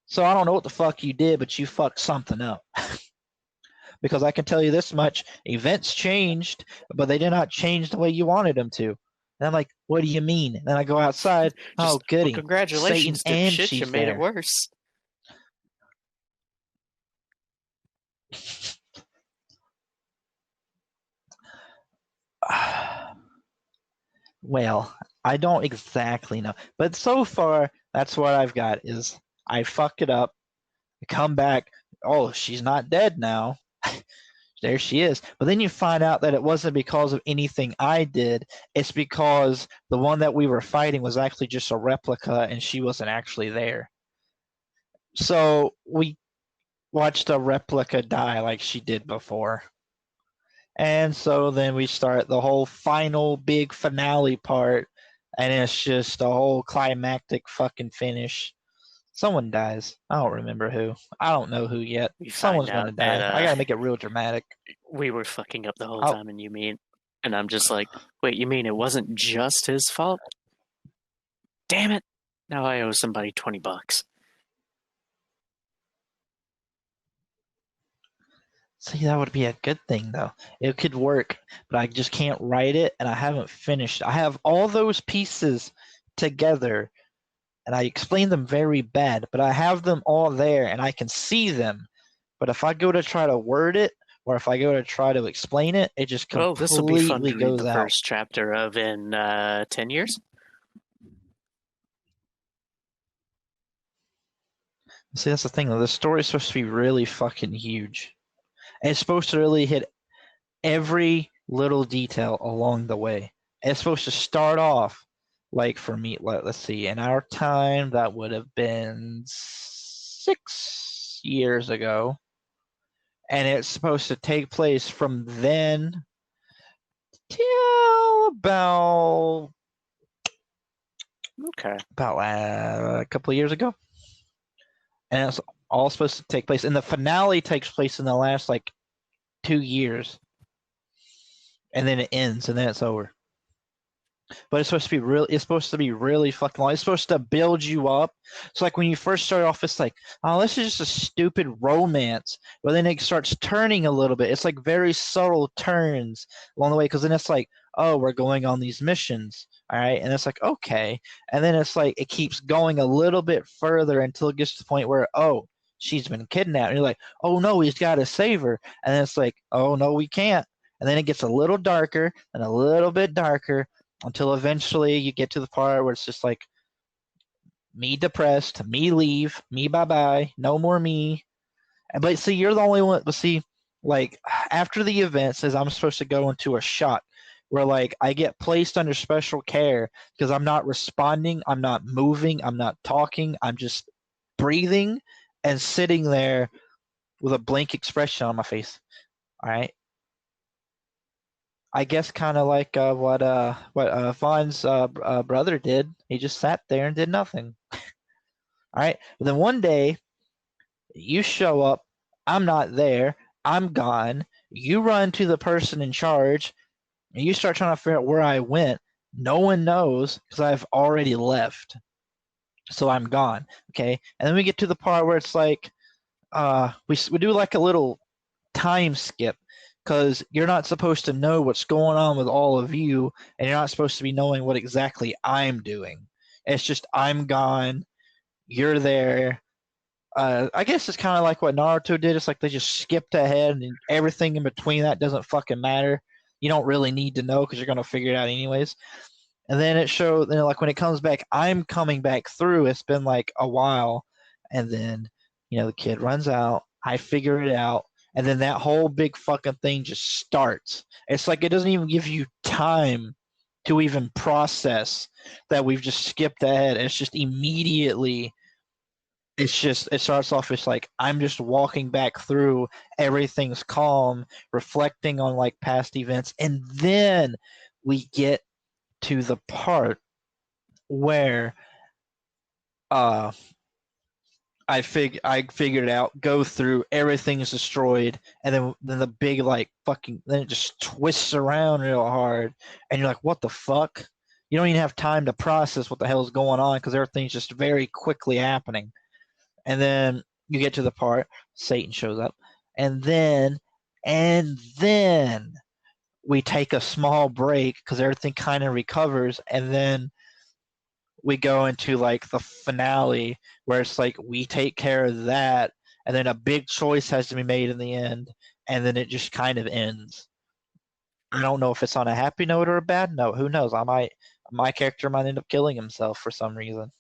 So I don't know what the fuck you did, but you fucked something up. Because I can tell you this much: events changed, but they did not change the way you wanted them to. And I'm like, what do you mean? And then I go outside. Oh, Well, goody. congratulations, Satan and dipshit. You she's made it there. worse. Well, I don't exactly know. But so far, that's what I've got is I fuck it up, I come back, oh, she's not dead now. There she is. But then you find out that it wasn't because of anything I did. It's because the one that we were fighting was actually just a replica and she wasn't actually there. So we watched a replica die like she did before. And so then we start the whole final big finale part, and it's just a whole climactic fucking finish. Someone dies. I don't remember who. I don't know who yet. We Someone's find gonna out that die. I gotta make it real dramatic. we were fucking up the whole Oh, time, and I'm just like, wait, you mean it wasn't just his fault? Damn it! Now I owe somebody $20. see, that would be a good thing though. It could work, but I just can't write it, and I haven't finished. I have all those pieces together, and I explain them very bad, but I have them all there, and I can see them. But if I go to try to word it, or if I go to try to explain it, it just Well, this will be fun completely to read goes the out. first chapter of in 10 years. See, that's the thing though. The story's supposed to be really fucking huge. And it's supposed to really hit every little detail along the way. And it's supposed to start off like for me, let's see, in our time, that would have been 6 years ago. And it's supposed to take place from then till about Okay. a couple of years ago. And it's all supposed to take place. And the finale takes place in the last like 2 years. And then it ends, and then it's over. But it's supposed to be really fucking long. It's supposed to build you up. So like when you first start off, it's like, oh, this is just a stupid romance. But then it starts turning a little bit. It's like very subtle turns along the way, because then it's like, oh, we're going on these missions. All right. And it's like, okay. And then it's like it keeps going a little bit further until it gets to the point where, oh, she's been kidnapped. And you're like, oh no, he's got to save her. And then it's like, oh no, we can't. And then it gets a little darker and a little bit darker until eventually you get to the part where it's just like, me depressed, me leave, me bye bye, no more me. But see, you're the only one. But see, like after the event says I'm supposed to go into a shot where like I get placed under special care because I'm not responding, I'm not moving, I'm not talking, I'm just breathing and sitting there with a blank expression on my face. All right. I guess kind of like what Vaughn's brother did. He just sat there and did nothing. All right. But then one day you show up, I'm not there, I'm gone. You run to the person in charge, and you start trying to figure out where I went. No one knows because I've already left. So I'm gone. Okay. And then we get to the part where it's like, we do like a little time skip because you're not supposed to know what's going on with all of you, and you're not supposed to be knowing what exactly I'm doing. It's just I'm gone, you're there. I guess it's kind of like what Naruto did. It's like they just skipped ahead, and everything in between that doesn't fucking matter. You don't really need to know because you're gonna figure it out anyways. And then it showed, like when it comes back, I'm coming back through. It's been like a while, and then the kid runs out. I figure it out, and then that whole big fucking thing just starts. It's like it doesn't even give you time to even process that we've just skipped ahead. It's just immediately. It starts off as like I'm just walking back through, everything's calm, reflecting on like past events, and then we get to the part where I figured it out, go through, everything's destroyed, and then the big like fucking then it just twists around real hard, and you're like, what the fuck? You don't even have time to process what the hell's going on because everything's just very quickly happening. And then you get to the part Satan shows up, and then we take a small break because everything kind of recovers, and then we go into like the finale where it's like we take care of that, and then a big choice has to be made in the end, and then it just kind of ends. I don't know if it's on a happy note or a bad note. Who knows? My character might end up killing himself for some reason.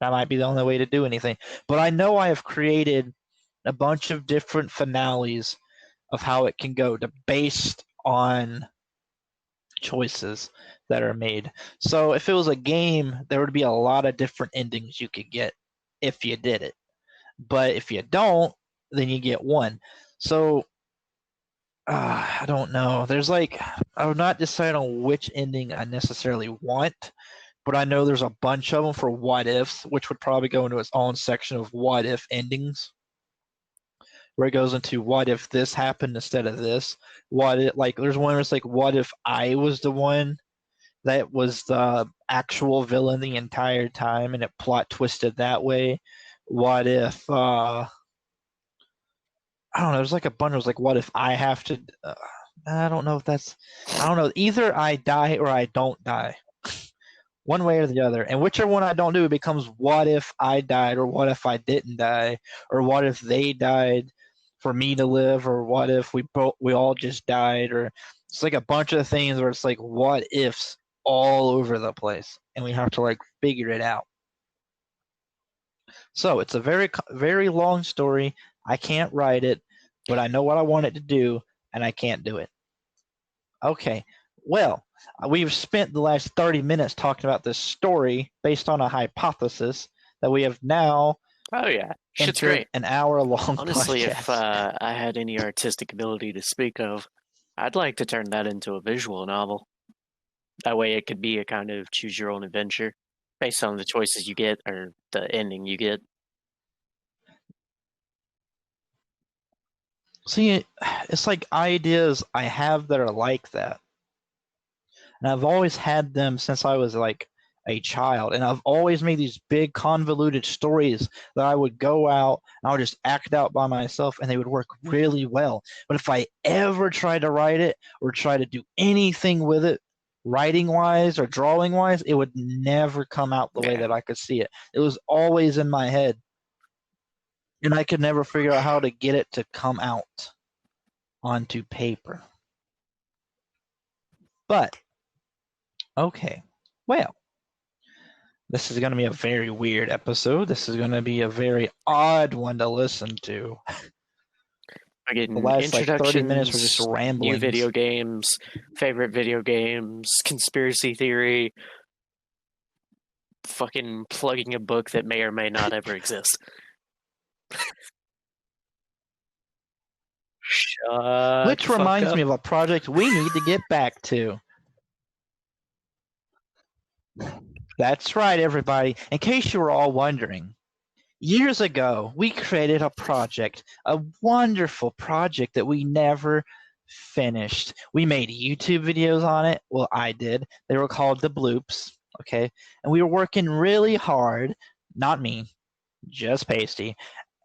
That might be the only way to do anything. But I know I have created a bunch of different finales of how it can go based on choices that are made. So if it was a game, there would be a lot of different endings you could get if you did it. But if you don't, then you get one. So I don't know. There's like I would not decide on which ending I necessarily want, but I know there's a bunch of them for what ifs, which would probably go into its own section of what if endings, where it goes into what if this happened instead of this. What if, like there's one where it's like what if I was the one that was the actual villain the entire time and it plot twisted that way. What if I don't know, there's like a bunch of like what if I have to I don't know if that's I don't know, either I die or I don't die. One way or the other. And whichever one I don't do, it becomes what if I died, or what if I didn't die, or what if they died for me to live, or what if we all just died, or it's like a bunch of things where it's like what ifs all over the place, and we have to like figure it out. So it's a very very long story. I can't write it, but I know what I want it to do, and I can't do it. Okay, well, we've spent the last 30 minutes talking about this story based on a hypothesis that we have now. Oh yeah, shit's great. An hour-long Honestly, podcast. if I had any artistic ability to speak of, I'd like to turn that into a visual novel. That way it could be a kind of choose your own adventure based on the choices you get or the ending you get. See, it's like ideas I have that are like that. And I've always had them since I was like a child. And I've always made these big convoluted stories that I would go out and I would just act out by myself and they would work really well. But if I ever tried to write it or try to do anything with it, writing wise or drawing wise, it would never come out the way that I could see it. It was always in my head. and I could never figure out how to get it to come out onto paper. But, okay, well, this is going to be a very weird episode. This is going to be a very odd one to listen to. Again, The last 30 minutes were just rambling. New video games, favorite video games, conspiracy theory, fucking plugging a book that may or may not ever exist. Which reminds me of a project we need to get back to. That's right, everybody. In case you were all wondering, years ago, we created a project, a wonderful project that we never finished. We made YouTube videos on it. Well, I did. They were called the Bloops, okay? And we were working really hard. Not me, just Pasty.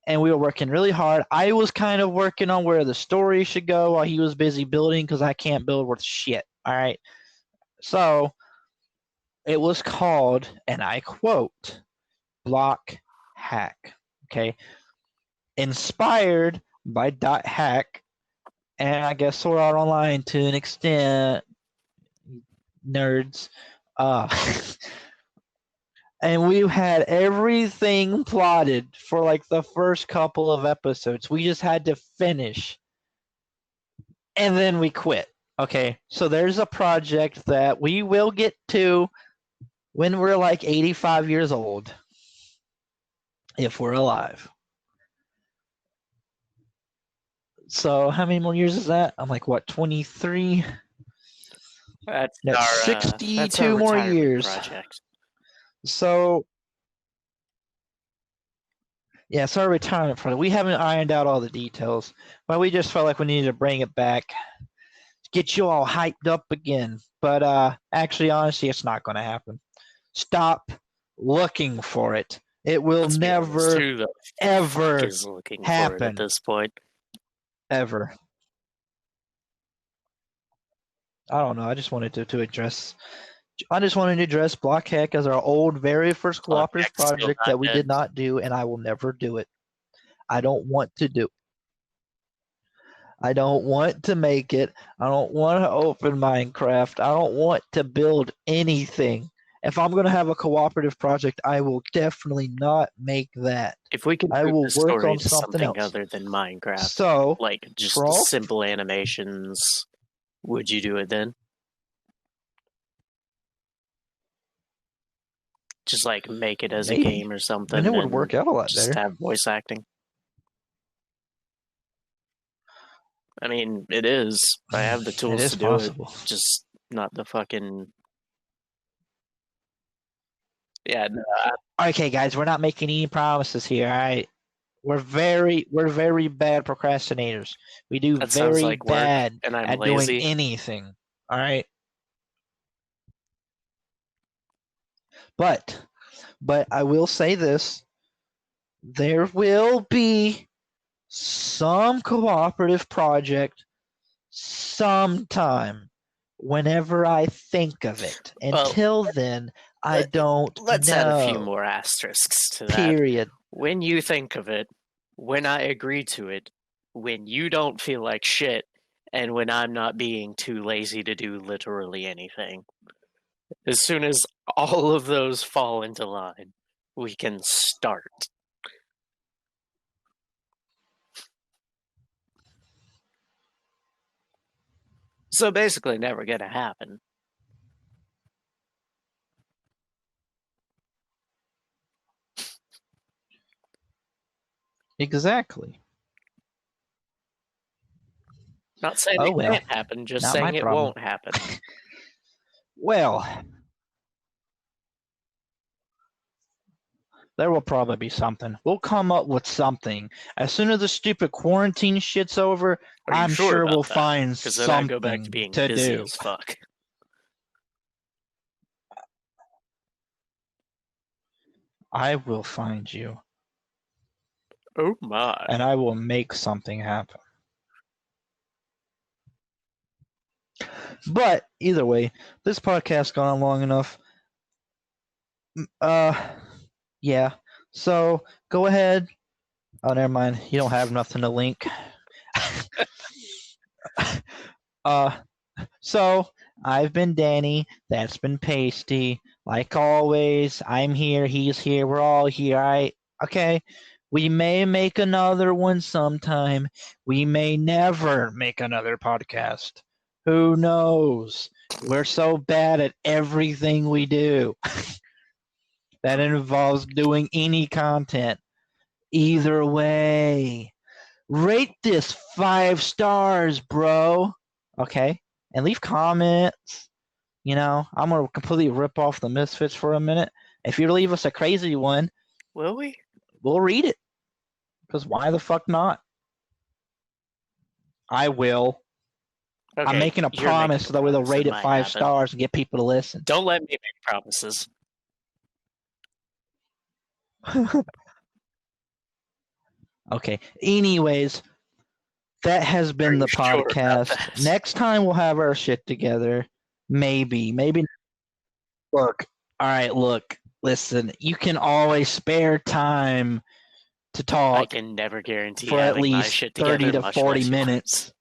And we were working really hard. I was kind of working on where the story should go while he was busy building because I can't build worth shit, all right? So it was called, and I quote, Block Hack, okay? Inspired by Dot Hack, and I guess Sword Art Online to an extent, nerds. And we had everything plotted for like the first couple of episodes. We just had to finish. And then we quit. Okay, so there's a project that we will get to when we're like 85 years old. If we're alive. So how many more years is that? I'm like, what, 23? That's 62 more years. Project. So, yeah, it's our retirement project. We haven't ironed out all the details, but we just felt like we needed to bring it back, get you all hyped up again. But actually, honestly, it's not going to happen. Stop looking for it. It will never, ever happen at this point. Ever. I don't know. I just wanted to address. I just wanted to address Block Hack as our old, very first cooperative project that we did not do, and I will never do it. I don't want to do it. I don't want to make it. I don't want to open Minecraft. I don't want to build anything. If I'm going to have a cooperative project, I will definitely not make that. If we can, I will work on something else other than Minecraft. So, like just simple animations, would you do it then? Just like make it as a game or something. And it would work out a lot just better. Have voice acting. I mean, it is. I have the tools to do it. Just not the fucking. Yeah. No, okay, guys, we're not making any promises here. All right, we're very bad procrastinators. We do very bad at lazy. doing anything. All right. But I will say this: there will be some cooperative project sometime whenever I think of it. Until then, I don't Let's know. add a few more asterisks to that. Period. When you think of it, when I agree to it, when you don't feel like shit, and when I'm not being too lazy to do literally anything. As soon as all of those fall into line, we can start. So basically never gonna happen. Exactly. Not saying it can't happen, just saying it won't happen. Well, there will probably be something. We'll come up with something. As soon as the stupid quarantine shit's over, I'm sure we'll find something then I go back to being busy do. As fuck. I will find you. Oh my. And I will make something happen. But either way, this podcast's gone on long enough. Yeah. So go ahead, Oh, never mind. You don't have nothing to link. So I've been Danny. That's been Pasty. Like always, I'm here. He's here. We're all here. Okay. We may make another one sometime. We may never make another podcast. Who knows? We're so bad at everything we do that involves doing any content. Either way, rate this 5 stars, bro. Okay? And leave comments. You know, I'm going to completely rip off the Misfits for a minute. If you leave us a crazy one, Will we? we'll read it. Because why the fuck not? I will. Okay, I'm making a you're promise so that way they'll promise, rate it might 5 happen. stars and get people to listen. Don't let me make promises. Okay. Anyways, that has been the Are you sure about podcast. that? Next time we'll have our shit together. Maybe. Look. All right, look. Listen, you can always spare time to I talk can never guarantee for at having my least shit 30 together, to much 40 less yours. minutes.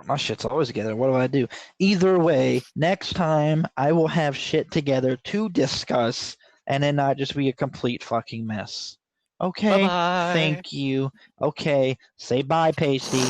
My shit's always together. What do I do? Either way, next time I will have shit together to discuss and then not just be a complete fucking mess. Okay? Bye-bye. Thank you. Okay. Say bye, Pasty.